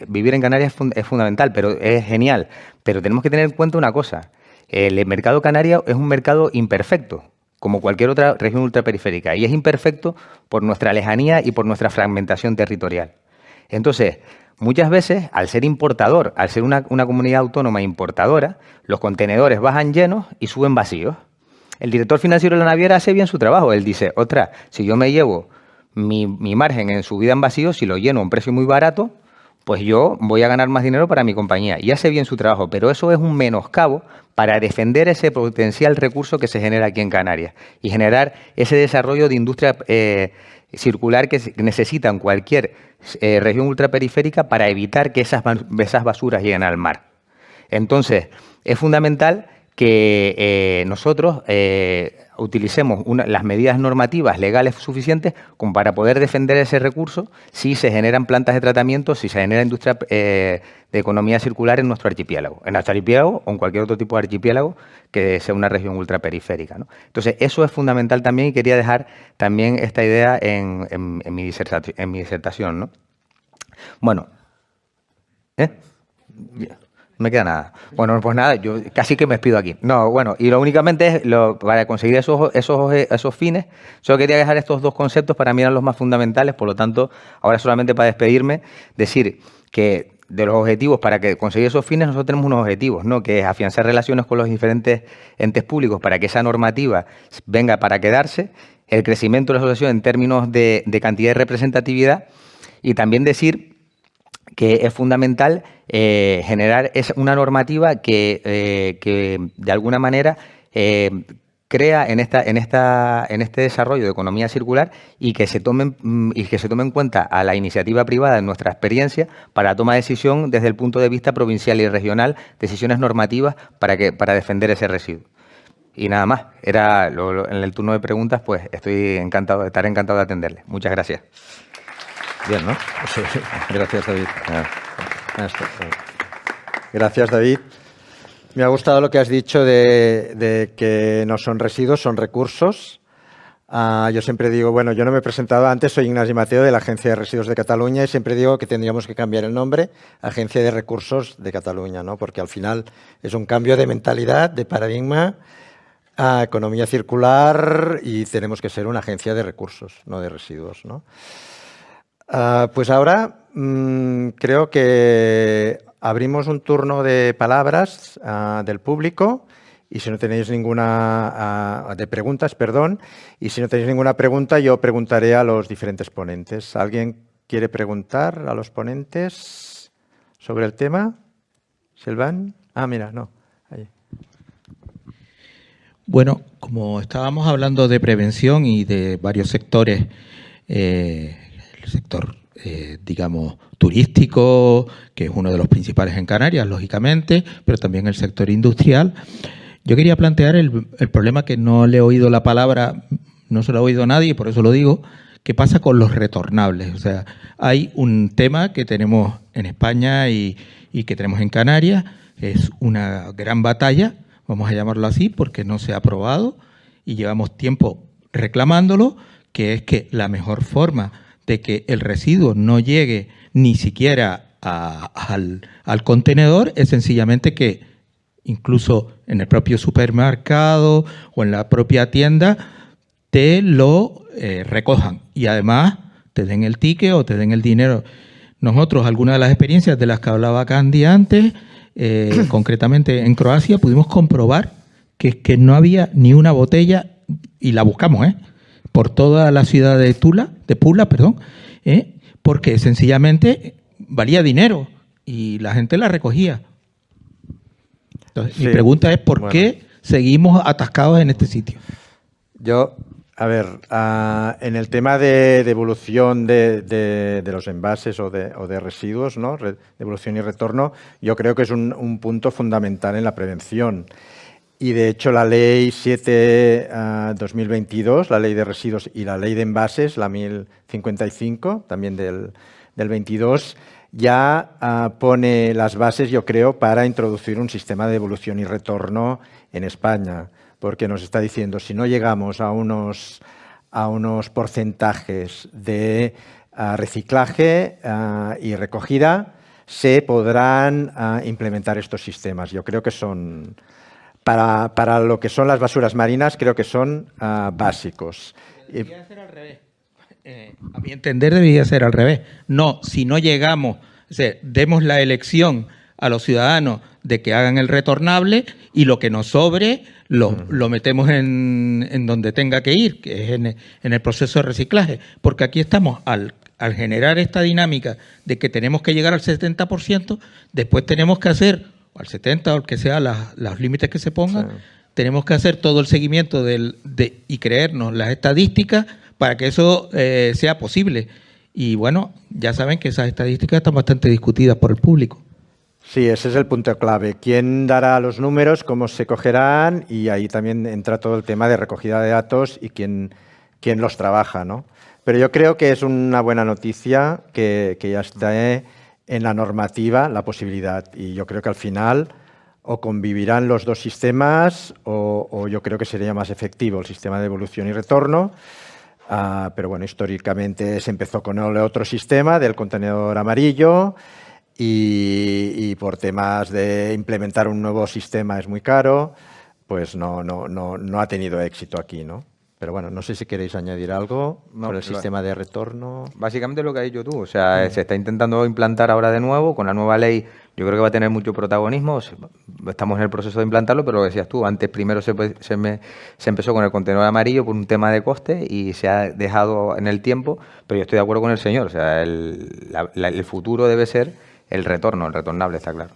Vivir en Canarias es fundamental, pero es genial. Pero tenemos que tener en cuenta una cosa. El mercado canario es un mercado imperfecto, como cualquier otra región ultraperiférica. Y es imperfecto por nuestra lejanía y por nuestra fragmentación territorial. Entonces, muchas veces, al ser importador, al ser una comunidad autónoma importadora, los contenedores bajan llenos y suben vacíos. El director financiero de la naviera hace bien su trabajo. Él dice, ostras, si yo me llevo mi margen en subida en vacío, si lo lleno a un precio muy barato, pues yo voy a ganar más dinero para mi compañía. Y hace bien su trabajo, pero eso es un menoscabo para defender ese potencial recurso que se genera aquí en Canarias y generar ese desarrollo de industria circular que necesitan cualquier región ultraperiférica para evitar que esas basuras lleguen al mar. Entonces, es fundamental que nosotros utilicemos las medidas normativas legales suficientes como para poder defender ese recurso si se generan plantas de tratamiento, si se genera industria de economía circular en nuestro archipiélago. En nuestro archipiélago o en cualquier otro tipo de archipiélago que sea una región ultraperiférica, ¿no? Entonces, eso es fundamental también y quería dejar también esta idea en mi disertación, ¿no? Bueno. No me queda nada. Bueno, pues nada, yo casi que me despido aquí. No, bueno, y lo únicamente es, para conseguir esos fines, solo quería dejar estos 2 conceptos para mí eran los más fundamentales, por lo tanto, ahora solamente para despedirme, decir que de los objetivos, para que conseguir esos fines, nosotros tenemos unos objetivos, ¿no? Que es afianzar relaciones con los diferentes entes públicos para que esa normativa venga para quedarse, el crecimiento de la asociación en términos de cantidad y representatividad, y también decir que es fundamental generar una normativa que de alguna manera crea en este desarrollo de economía circular y que se tome en cuenta a la iniciativa privada en nuestra experiencia para la toma de decisión desde el punto de vista provincial y regional, decisiones normativas para defender ese residuo. Y nada más, en el turno de preguntas, pues estaré encantado de atenderles. Muchas gracias. Bien, ¿no? Sí. Gracias, David. Gracias, David. Me ha gustado lo que has dicho de que no son residuos, son recursos. Yo siempre digo, bueno, yo no me he presentado antes, soy Ignasi Mateo de la Agencia de Residuos de Cataluña y siempre digo que tendríamos que cambiar el nombre a Agencia de Recursos de Cataluña, ¿no? Porque al final es un cambio de mentalidad, de paradigma, a economía circular y tenemos que ser una agencia de recursos, no de residuos, ¿no? Pues ahora creo que abrimos un turno de palabras del público y si no tenéis de preguntas, perdón, y si no tenéis ninguna pregunta yo preguntaré a los diferentes ponentes. ¿Alguien quiere preguntar a los ponentes? sobre el tema. Silván. Ah, mira, no. Ahí. Bueno, como estábamos hablando de prevención y de varios sectores, el sector, digamos, turístico, que es uno de los principales en Canarias, lógicamente, pero también el sector industrial, yo quería plantear el problema que no le he oído la palabra, no se lo ha oído a nadie, por eso lo digo, ¿qué pasa con los retornables? O sea, hay un tema que tenemos en España y que tenemos en Canarias, es una gran batalla, vamos a llamarlo así, porque no se ha aprobado y llevamos tiempo reclamándolo, que es que la mejor forma de que el residuo no llegue ni siquiera al contenedor es sencillamente que incluso en el propio supermercado o en la propia tienda te lo recojan y además te den el ticket o te den el dinero. Nosotros, algunas de las experiencias de las que hablaba Candy antes, concretamente en Croacia, pudimos comprobar que no había ni una botella, y la buscamos, por toda la ciudad de Pula, porque sencillamente valía dinero y la gente la recogía. Entonces, sí, mi pregunta es ¿por qué seguimos atascados en este sitio? Yo, a ver, en el tema de devolución de los envases o de residuos, ¿no? Devolución y retorno, yo creo que es un punto fundamental en la prevención. Y, de hecho, la Ley 7/2022, la Ley de Residuos y la Ley de Envases, la 1055, también del 22, ya pone las bases, yo creo, para introducir un sistema de devolución y retorno en España, porque nos está diciendo, si no llegamos a unos porcentajes de reciclaje y recogida, se podrán implementar estos sistemas. Yo creo que son, para lo que son las basuras marinas, creo que son básicos. Debería ser al revés. A mi entender debería ser al revés. No, si no llegamos, o sea, demos la elección a los ciudadanos de que hagan el retornable y lo que nos sobre lo metemos en donde tenga que ir, que es en el proceso de reciclaje. Porque aquí estamos, al generar esta dinámica de que tenemos que llegar al 70%, después tenemos que hacer, o al 70% o el que sea, los límites que se pongan, sí, tenemos que hacer todo el seguimiento y creernos las estadísticas para que eso sea posible. Y bueno, ya saben que esas estadísticas están bastante discutidas por el público. Sí, ese es el punto clave. ¿Quién dará los números? ¿Cómo se cogerán? Y ahí también entra todo el tema de recogida de datos y quién los trabaja, ¿no? Pero yo creo que es una buena noticia que ya esté en la normativa la posibilidad. Y yo creo que al final o convivirán los dos sistemas o yo creo que sería más efectivo el sistema de devolución y retorno. Pero bueno, históricamente se empezó con el otro sistema del contenedor amarillo y por temas de implementar un nuevo sistema es muy caro, pues no ha tenido éxito aquí, ¿no? Pero bueno, no sé si queréis añadir algo sobre el sistema de retorno. Básicamente lo que has dicho tú, o sea, se está intentando implantar ahora de nuevo, con la nueva ley yo creo que va a tener mucho protagonismo, estamos en el proceso de implantarlo, pero lo decías tú, antes primero se empezó con el contenedor amarillo por un tema de coste y se ha dejado en el tiempo, pero yo estoy de acuerdo con el señor, o sea, el futuro debe ser el retorno, el retornable, está claro.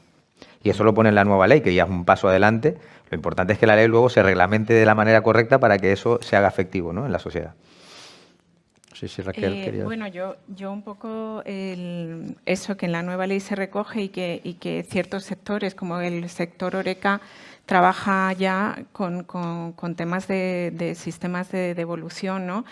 Y eso lo pone en la nueva ley, que ya es un paso adelante. Lo importante es que la ley luego se reglamente de la manera correcta para que eso se haga efectivo, ¿no?, en la sociedad. Sí, Raquel, querías. Bueno, yo un poco eso que en la nueva ley se recoge y que ciertos sectores, como el sector Horeca, trabaja ya con temas de sistemas de devolución, ¿no?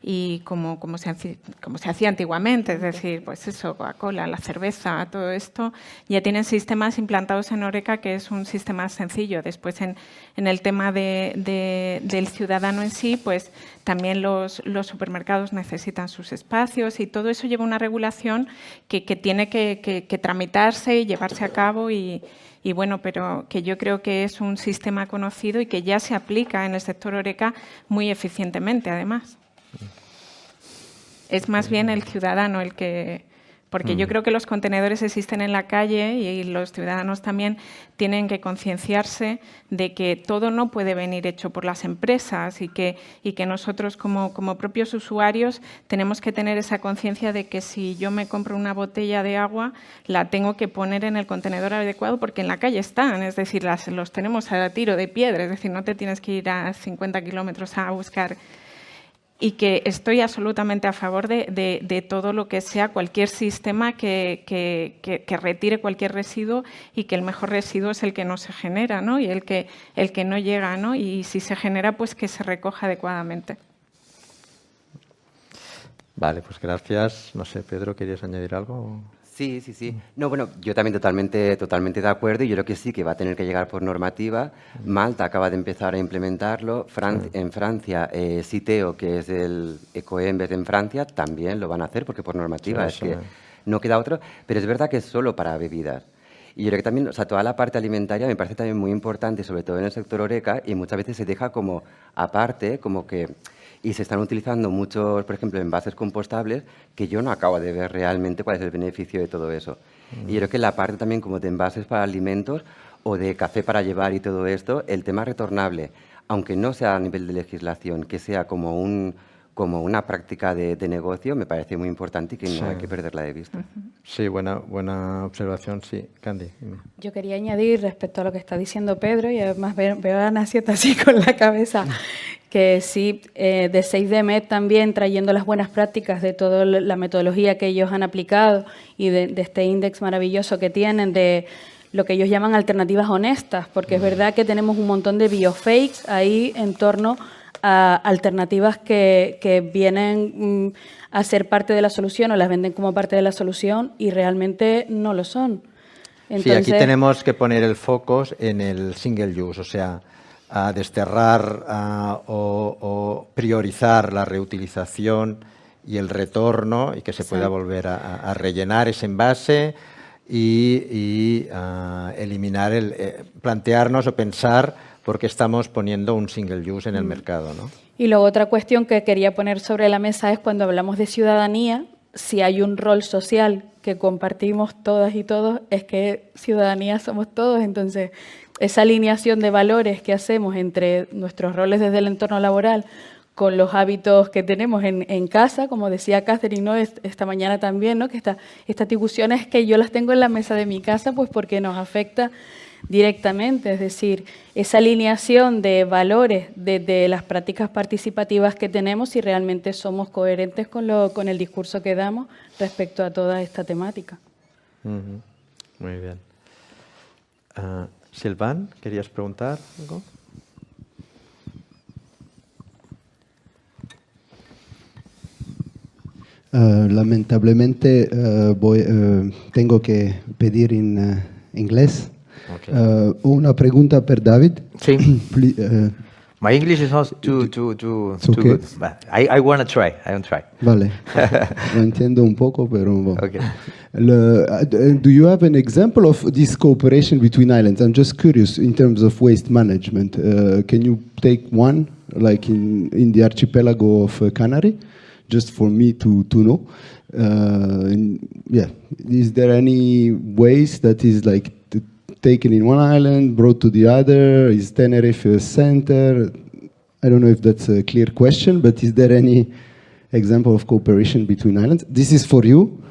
Y como se hacía antiguamente, es decir, pues eso, Coca-Cola, la cerveza, todo esto, ya tienen sistemas implantados en Horeca, que es un sistema sencillo. Después, en el tema del ciudadano en sí, pues también los supermercados necesitan sus espacios y todo eso lleva una regulación que tiene que tramitarse y llevarse a cabo y bueno, pero que yo creo que es un sistema conocido y que ya se aplica en el sector Horeca muy eficientemente, además. Es más bien el ciudadano el que Porque yo creo que los contenedores existen en la calle y los ciudadanos también tienen que concienciarse de que todo no puede venir hecho por las empresas y que nosotros como propios usuarios tenemos que tener esa conciencia de que si yo me compro una botella de agua, la tengo que poner en el contenedor adecuado porque en la calle están, es decir, los tenemos a tiro de piedra, es decir, no te tienes que ir a 50 kilómetros a buscar. Y que estoy absolutamente a favor de todo lo que sea cualquier sistema que retire cualquier residuo y que el mejor residuo es el que no se genera, ¿no? Y el que no llega, ¿no? Y si se genera, pues que se recoja adecuadamente. Vale, pues gracias. No sé, Pedro, ¿querías añadir algo? Sí. No, bueno, yo también totalmente de acuerdo y yo creo que sí, que va a tener que llegar por normativa. Malta acaba de empezar a implementarlo. En Francia, Citeo, que es el Ecoembes en Francia, también lo van a hacer porque por normativa es que no queda otro. Pero es verdad que es solo para bebidas. Y yo creo que también, o sea, toda la parte alimentaria me parece también muy importante, sobre todo en el sector Horeca, y muchas veces se deja como aparte, como que... Y se están utilizando muchos, por ejemplo, envases compostables que yo no acabo de ver realmente cuál es el beneficio de todo eso. Y yo creo que la parte también como de envases para alimentos o de café para llevar y todo esto, el tema retornable, aunque no sea a nivel de legislación, que sea como una práctica de negocio, me parece muy importante y que no hay que perderla de vista. Sí, buena observación, sí. Candy. Yo quería añadir respecto a lo que está diciendo Pedro, y además veo a Ana Sieta así con la cabeza, que sí, de 6DMED también trayendo las buenas prácticas de toda la metodología que ellos han aplicado y de este índice maravilloso que tienen de lo que ellos llaman alternativas honestas, porque es verdad que tenemos un montón de biofakes ahí en torno a alternativas que vienen a ser parte de la solución o las venden como parte de la solución y realmente no lo son. Entonces, sí, aquí tenemos que poner el foco en el single use, o sea, a desterrar o priorizar la reutilización y el retorno y que se pueda volver a rellenar ese envase y eliminar plantearnos o pensar por qué estamos poniendo un single use en el mercado, ¿no? Y luego otra cuestión que quería poner sobre la mesa es cuando hablamos de ciudadanía, si hay un rol social que compartimos todas y todos, es que ciudadanía somos todos, entonces esa alineación de valores que hacemos entre nuestros roles desde el entorno laboral con los hábitos que tenemos en casa, como decía Catherine, ¿no? Esta mañana también, ¿no? Que estas discusiones que yo las tengo en la mesa de mi casa, pues porque nos afecta directamente, es decir, esa alineación de valores de las prácticas participativas que tenemos si realmente somos coherentes con el discurso que damos respecto a toda esta temática. Muy bien. Silvan, ¿querías preguntar algo? Lamentablemente tengo que pedir en inglés. Okay. Una pregunta per David. Sí. My English is not too good. But I want to try. I want to try. Vale. Lo entiendo un poco, pero bueno. Okay. Do you have an example of this cooperation between islands? I'm just curious in terms of waste management. Can you take one, like in the archipelago of Canary, just for me to know? Is there any waste that is like taken in one island, brought to the other? Is Tenerife a center? I don't know if that's a clear question, but is there any example of cooperation between islands? This is for you.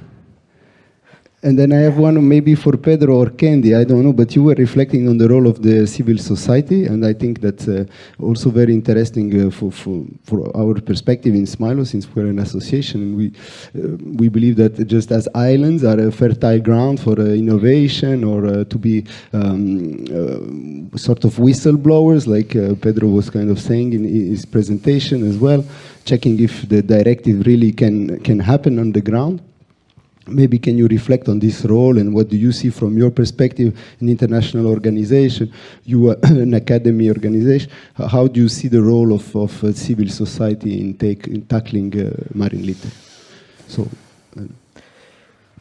And then I have one maybe for Pedro or Candy, I don't know, but you were reflecting on the role of the civil society, and I think that's also very interesting for our perspective in Smilo, since we're an association, and we believe that just as islands are a fertile ground for innovation or to be sort of whistleblowers, like Pedro was kind of saying in his presentation as well, checking if the directive really can happen on the ground. Maybe can you reflect on this role and what do you see from your perspective in international organization? You are an academy organization. How do you see the role of civil society in tackling marine litter? So,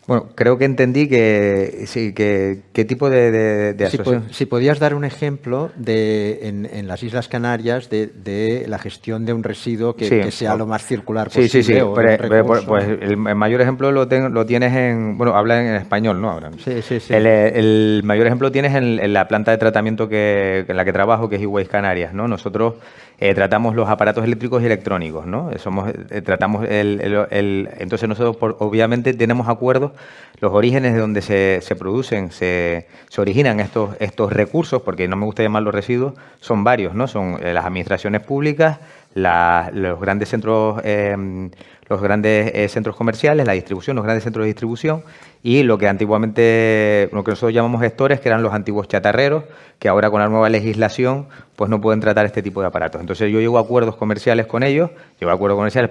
Bueno, creo que entendí que sí, que qué tipo de asociación. Si podías dar un ejemplo en las Islas Canarias de la gestión de un residuo que sea lo más circular posible. Sí. O un recurso. Pues el mayor ejemplo lo tienes en... Bueno, habla en español, ¿no? Ahora. Sí. El mayor ejemplo tienes en la planta de tratamiento en la que trabajo, que es eWaste Canarias, ¿no? Nosotros tratamos los aparatos eléctricos y electrónicos, ¿no? Tratamos entonces nosotros, obviamente, tenemos acuerdos, los orígenes de donde se producen, se originan estos recursos, porque no me gusta llamarlos residuos, son varios, ¿no? Son las administraciones públicas, los grandes centros comerciales, la distribución, los grandes centros de distribución y lo que antiguamente, lo que nosotros llamamos gestores, que eran los antiguos chatarreros, que ahora con la nueva legislación pues no pueden tratar este tipo de aparatos. Entonces yo llego a acuerdos comerciales con ellos,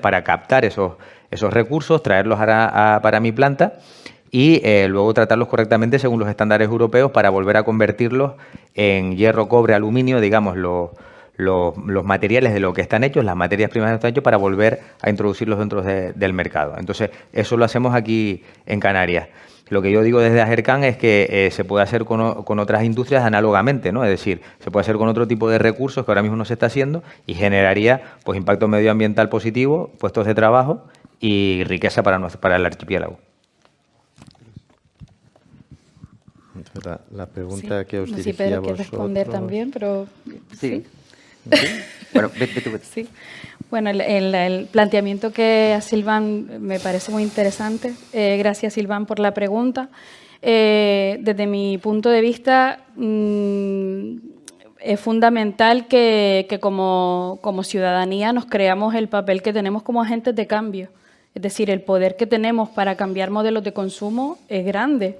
para captar esos recursos, traerlos para mi planta y luego tratarlos correctamente según los estándares europeos para volver a convertirlos en hierro, cobre, aluminio, digamos, los materiales de lo que están hechos, las materias primas de lo que están hechos, para volver a introducirlos dentro del mercado. Entonces, eso lo hacemos aquí en Canarias. Lo que yo digo desde Agercan es que se puede hacer con otras industrias análogamente, ¿no? Es decir, se puede hacer con otro tipo de recursos que ahora mismo no se está haciendo y generaría pues impacto medioambiental positivo, puestos de trabajo y riqueza para el archipiélago. La pregunta que os dirigía sí, Pedro, a vosotros. quiere responder también, pero... Sí. Bueno, vete tú. Sí. Bueno, el planteamiento que hace Silván me parece muy interesante. Gracias, Silván, por la pregunta. Desde mi punto de vista, es fundamental que como ciudadanía nos creamos el papel que tenemos como agentes de cambio. Es decir, el poder que tenemos para cambiar modelos de consumo es grande.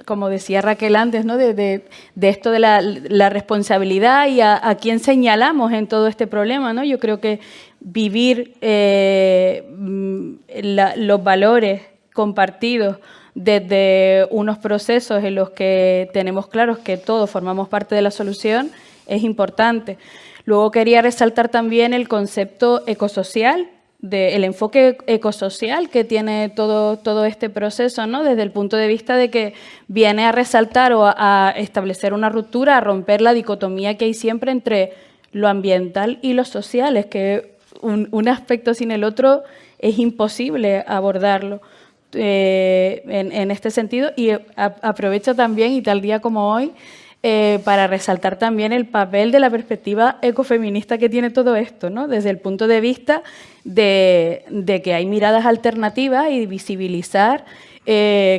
Como decía Raquel antes, ¿no? de esto de la responsabilidad y a quién señalamos en todo este problema, ¿no? Yo creo que vivir los valores compartidos desde unos procesos en los que tenemos claros que todos formamos parte de la solución es importante. Luego quería resaltar también el concepto ecosocial, el enfoque ecosocial que tiene todo este proceso, ¿no? Desde el punto de vista de que viene a resaltar o a establecer una ruptura, a romper la dicotomía que hay siempre entre lo ambiental y lo social. Es que un aspecto sin el otro es imposible abordarlo en este sentido. Y aprovecho también, y tal día como hoy, para resaltar también el papel de la perspectiva ecofeminista que tiene todo esto, ¿no? Desde el punto de vista de que hay miradas alternativas y visibilizar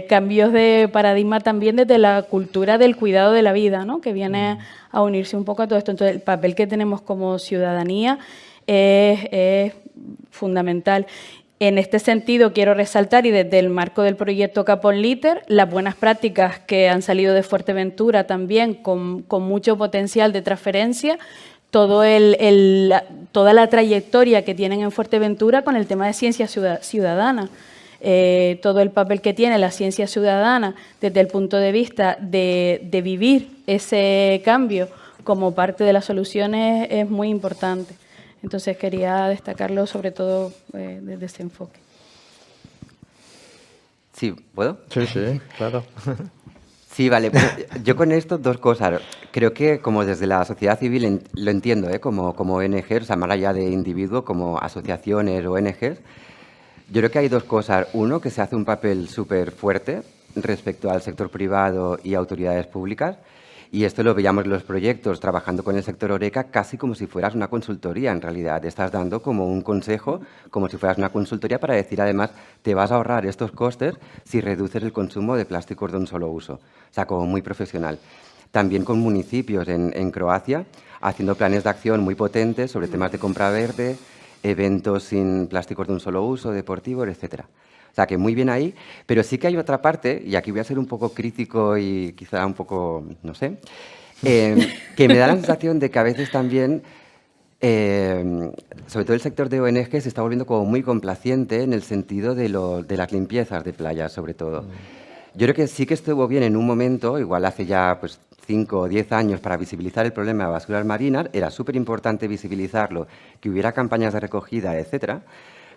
cambios de paradigma también desde la cultura del cuidado de la vida, ¿no? Que viene a unirse un poco a todo esto. Entonces, el papel que tenemos como ciudadanía es fundamental. En este sentido, quiero resaltar, y desde el marco del proyecto Cap on Litter, las buenas prácticas que han salido de Fuerteventura también con mucho potencial de transferencia, toda la trayectoria que tienen en Fuerteventura con el tema de ciencia ciudadana, todo el papel que tiene la ciencia ciudadana desde el punto de vista de vivir ese cambio como parte de las soluciones es muy importante. Entonces, quería destacarlo sobre todo desde ese enfoque. Sí, ¿puedo? Sí, claro. Sí, vale. Yo con esto dos cosas. Creo que como desde la sociedad civil lo entiendo, como ONGs, o sea, más allá de individuos, como asociaciones o ONGs, yo creo que hay dos cosas. Uno, que se hace un papel súper fuerte respecto al sector privado y autoridades públicas. Y esto lo veíamos en los proyectos, trabajando con el sector Horeca, casi como si fueras una consultoría, en realidad. Te estás dando como un consejo, como si fueras una consultoría, para decir, además, te vas a ahorrar estos costes si reduces el consumo de plásticos de un solo uso. O sea, como muy profesional. También con municipios en Croacia, haciendo planes de acción muy potentes sobre temas de compra verde, eventos sin plásticos de un solo uso, deportivos, etcétera. O sea, que muy bien ahí, pero sí que hay otra parte, y aquí voy a ser un poco crítico y quizá un poco, no sé, que me da la sensación de que a veces también, sobre todo el sector de ONG, se está volviendo como muy complaciente en el sentido de las limpiezas de playas, sobre todo. Yo creo que sí que estuvo bien en un momento, igual hace ya pues 5 o 10 años, para visibilizar el problema de basuras marinas. Era súper importante visibilizarlo, que hubiera campañas de recogida, etcétera.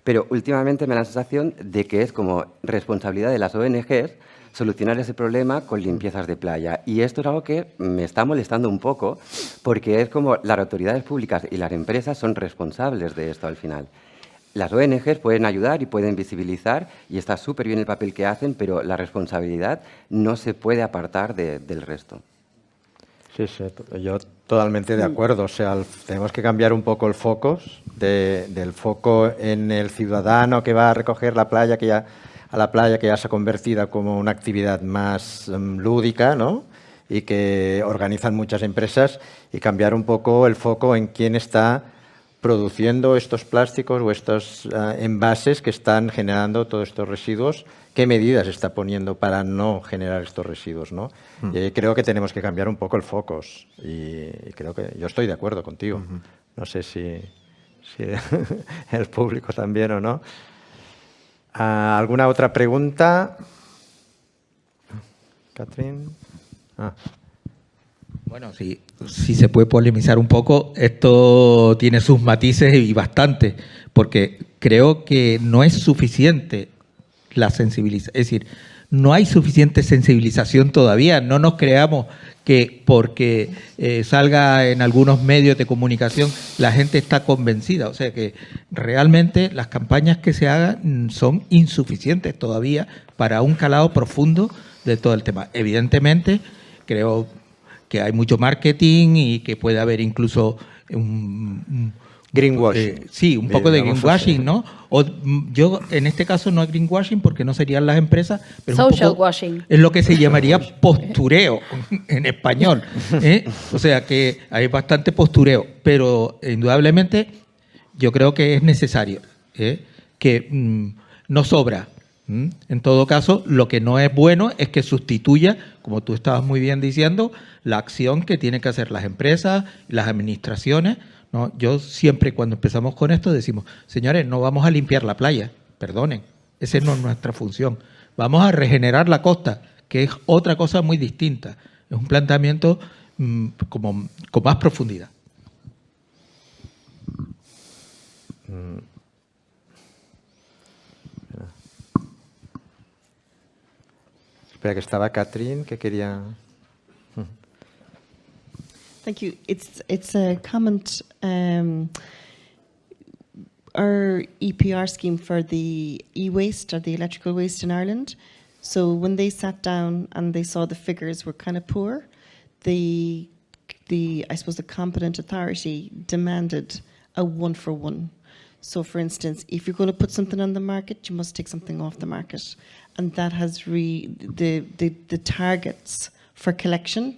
Pero últimamente me da la sensación de que es como responsabilidad de las ONGs solucionar ese problema con limpiezas de playa. Y esto es algo que me está molestando un poco, porque es como las autoridades públicas y las empresas son responsables de esto al final. Las ONGs pueden ayudar y pueden visibilizar, y está súper bien el papel que hacen, pero la responsabilidad no se puede apartar del resto. Sí, sí, yo totalmente de acuerdo. O sea, tenemos que cambiar un poco el foco, del foco en el ciudadano que va a recoger la playa, que ya se ha convertido como una actividad más lúdica, ¿no? Y que organizan muchas empresas, y cambiar un poco el foco en quién está produciendo estos plásticos o estos envases que están generando todos estos residuos. ¿Qué medidas está poniendo para no generar estos residuos, ¿no? Y creo que tenemos que cambiar un poco el foco, y creo que yo estoy de acuerdo contigo. No sé si el público también o no. ¿Alguna otra pregunta? Catherine. Bueno, si se puede polemizar un poco, esto tiene sus matices y bastante, porque creo que no es suficiente la sensibilización, es decir, no hay suficiente sensibilización todavía. No nos creamos que porque salga en algunos medios de comunicación la gente está convencida. O sea que realmente las campañas que se hagan son insuficientes todavía para un calado profundo de todo el tema. Evidentemente, creo que hay mucho marketing y que puede haber incluso greenwashing. Sí, un poco de greenwashing, ¿no? O, yo, en este caso, no es greenwashing porque no serían las empresas, pero Social un poco washing. es lo que se llamaría postureo en español. O sea que hay bastante postureo, pero indudablemente yo creo que es necesario, que no sobra. En todo caso, lo que no es bueno es que sustituya, como tú estabas muy bien diciendo, la acción que tienen que hacer las empresas, las administraciones, ¿no? Yo siempre, cuando empezamos con esto, decimos, señores, no vamos a limpiar la playa, perdonen, esa no es nuestra función. Vamos a regenerar la costa, que es otra cosa muy distinta. Es un planteamiento con más profundidad. Espera, que estaba Catherine, que quería... Thank you. It's a comment. Our EPR scheme for the e-waste or the electrical waste in Ireland. So when they sat down and they saw the figures were kind of poor, I suppose the competent authority demanded a 1-for-1. So, for instance, if you're going to put something on the market, you must take something off the market, and that has the targets for collection.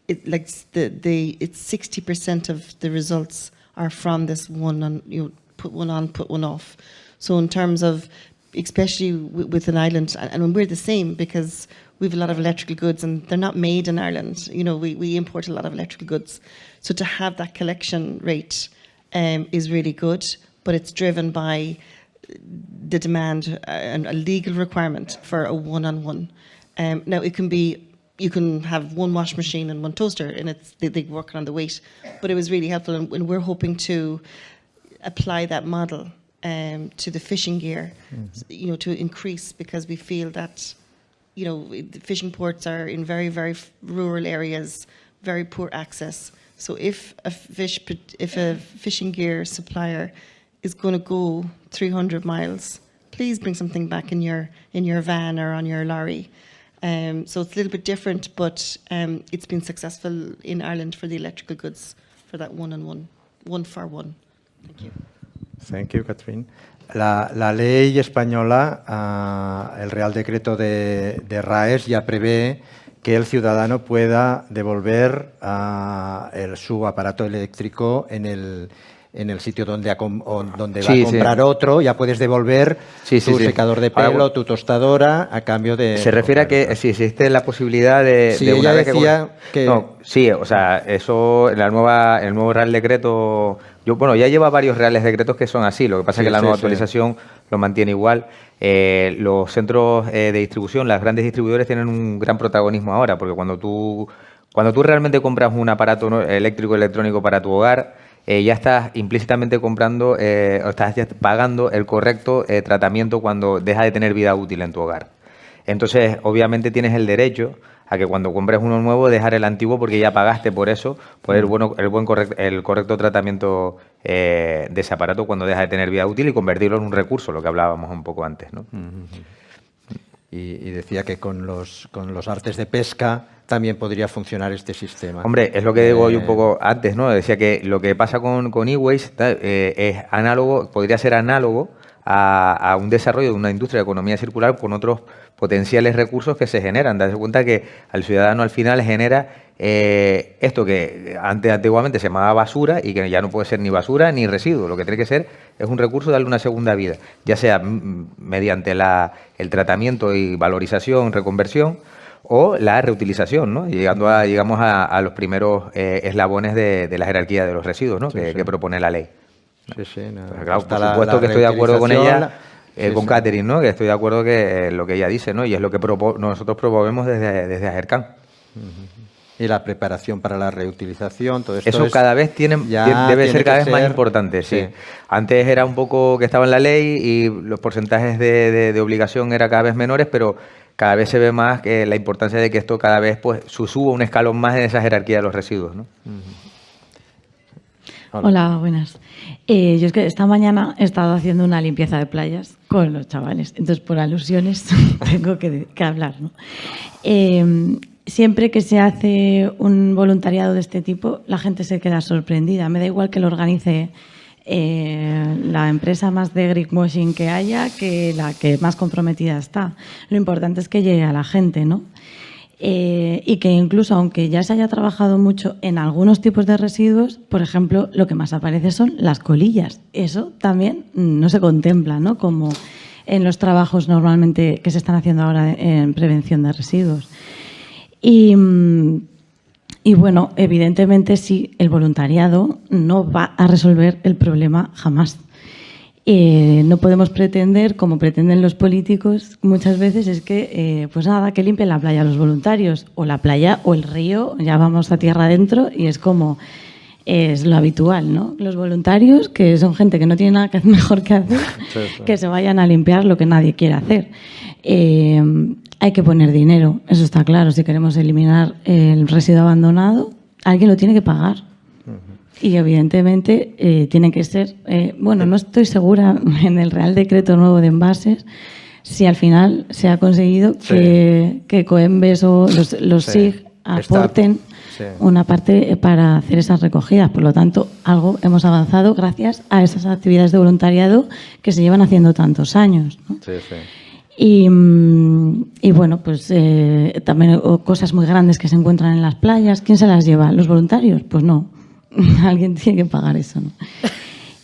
It's 60% of the results are from this one on, put one on, put one off. So in terms of, especially with an island, and we're the same because we have a lot of electrical goods and they're not made in Ireland. We import a lot of electrical goods. So to have that collection rate is really good, but it's driven by the demand and a legal requirement for a one-on-one. Now it can be, you can have one wash machine and one toaster, and they work on the weight. But it was really helpful, and we're hoping to apply that model to the fishing gear, to increase, because we feel that, the fishing ports are in very, very rural areas, very poor access. So if a fishing gear supplier is going to go 300 miles, please bring something back in your van or on your lorry. So it's a little bit different, but it's been successful in Ireland for the electrical goods, for that one-on-one, 1-for-1. Thank you. Thank you, Catherine. La ley española, el Real Decreto de RAES, ya prevé que el ciudadano pueda devolver su aparato eléctrico en el sitio donde va a comprar otro. Ya puedes devolver tu secador de pelo, tu tostadora, a cambio de... Se refiere a que si existe la posibilidad de una vez que... No, sí, o sea, eso, el nuevo Real Decreto... ya lleva varios Reales Decretos que son así, lo que pasa es que la nueva actualización lo mantiene igual. Los centros de distribución, las grandes distribuidores tienen un gran protagonismo ahora, porque cuando tú realmente compras un aparato eléctrico electrónico para tu hogar, ya estás implícitamente comprando o estás ya pagando el correcto tratamiento cuando deja de tener vida útil en tu hogar. Entonces, obviamente tienes el derecho a que cuando compres uno nuevo dejar el antiguo porque ya pagaste por eso, por el correcto tratamiento de ese aparato cuando deja de tener vida útil y convertirlo en un recurso, lo que hablábamos un poco antes, ¿no? Y decía que con los artes de pesca también podría funcionar este sistema. Hombre, es lo que digo yo un poco antes, ¿no? Decía que lo que pasa con e-waste es análogo, podría ser análogo a un desarrollo de una industria de economía circular con otros potenciales recursos que se generan. Darse cuenta que al ciudadano al final genera esto que antiguamente se llamaba basura y que ya no puede ser ni basura ni residuo. Lo que tiene que ser es un recurso, darle una segunda vida, ya sea mediante el tratamiento y valorización, reconversión, o la reutilización, ¿no? Llegando digamos a los primeros eslabones de la jerarquía de los residuos, ¿no? que propone la ley. Sí, no, pues claro, por supuesto que estoy de acuerdo con ella, con Catherine, ¿no? Que estoy de acuerdo que lo que ella dice, ¿no? Y es lo que nosotros promovemos desde Agercam. Y la preparación para la reutilización, todo esto eso cada vez debe ser cada vez más importante, sí. Antes era un poco que estaba en la ley y los porcentajes de obligación eran cada vez menores, pero cada vez se ve más que la importancia de que esto cada vez pues suba un escalón más en esa jerarquía de los residuos, ¿no? Hola, buenas. Yo es que esta mañana he estado haciendo una limpieza de playas con los chavales, entonces por alusiones tengo que hablar, ¿no? Siempre que se hace un voluntariado de este tipo, la gente se queda sorprendida. Me da igual que lo organice la empresa más de greenwashing que haya, que la que más comprometida está. Lo importante es que llegue a la gente, ¿no? Y que incluso aunque ya se haya trabajado mucho en algunos tipos de residuos, por ejemplo, lo que más aparece son las colillas. Eso también no se contempla, ¿no? Como en los trabajos normalmente que se están haciendo ahora en prevención de residuos. Y bueno, evidentemente sí, el voluntariado no va a resolver el problema jamás. No podemos pretender, como pretenden los políticos muchas veces, es que, pues nada, que limpien la playa los voluntarios, o la playa o el río, ya vamos a tierra adentro y es como es lo habitual, ¿no? Los voluntarios, que son gente que no tiene nada mejor que hacer, que se vayan a limpiar lo que nadie quiere hacer. Hay que poner dinero, eso está claro. Si queremos eliminar el residuo abandonado, alguien lo tiene que pagar. Y evidentemente tiene que ser... bueno, no estoy segura en el Real Decreto nuevo de envases si al final se ha conseguido que Coembes o los SIG aporten una parte para hacer esas recogidas. Por lo tanto, algo hemos avanzado gracias a esas actividades de voluntariado que se llevan haciendo tantos años, ¿no? Y bueno, pues también cosas muy grandes que se encuentran en las playas. ¿Quién se las lleva? ¿Los voluntarios? Pues no. Alguien tiene que pagar eso, ¿no?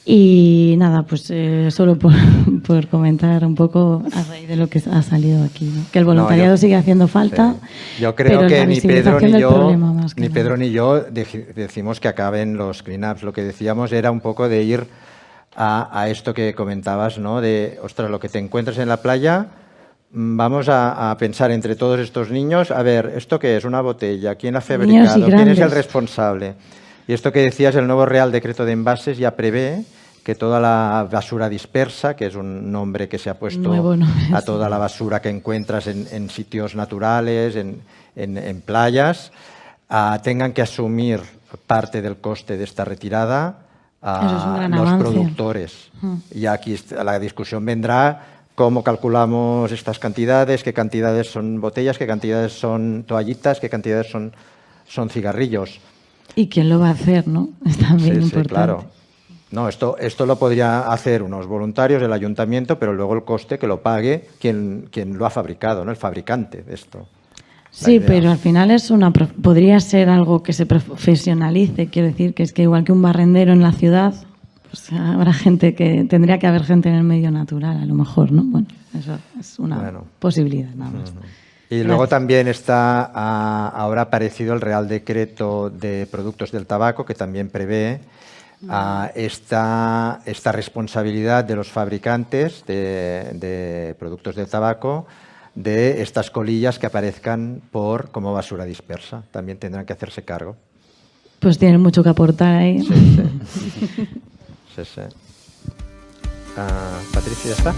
Y nada, pues solo por comentar un poco a raíz de lo que ha salido aquí, ¿no? Que el voluntariado sigue haciendo falta. Yo creo que ni Pedro ni yo más decimos que acaben los clean-ups. Lo que decíamos era un poco de ir a esto que comentabas, ¿no? De, ostras, lo que te encuentras en la playa, vamos a pensar entre todos estos niños, a ver, ¿esto qué es? Una botella, ¿quién la ha fabricado? ¿Quién es el responsable? Y esto que decías, el nuevo Real Decreto de Envases ya prevé que toda la basura dispersa, que es un nombre que se ha puesto a toda la basura que encuentras en sitios naturales, en playas, tengan que asumir parte del coste de esta retirada a los productores. Y aquí la discusión vendrá cómo calculamos estas cantidades, qué cantidades son botellas, qué cantidades son toallitas, qué cantidades son cigarrillos. ¿Y quién lo va a hacer, no? Es también importante. Sí, claro. No, esto lo podría hacer unos voluntarios del ayuntamiento, pero luego el coste que lo pague quien lo ha fabricado, ¿no? El fabricante de esto. Sí, pero al final podría ser algo que se profesionalice. Quiero decir que es que igual que un barrendero en la ciudad, pues habrá tendría que haber gente en el medio natural, a lo mejor, ¿no? Bueno, eso es una posibilidad, nada más. Y luego también está ahora aparecido el Real Decreto de Productos del Tabaco, que también prevé esta responsabilidad de los fabricantes de productos del tabaco de estas colillas que aparezcan como basura dispersa. También tendrán que hacerse cargo. Pues tienen mucho que aportar ahí. Sí, sí. Patricia, ¿ya está?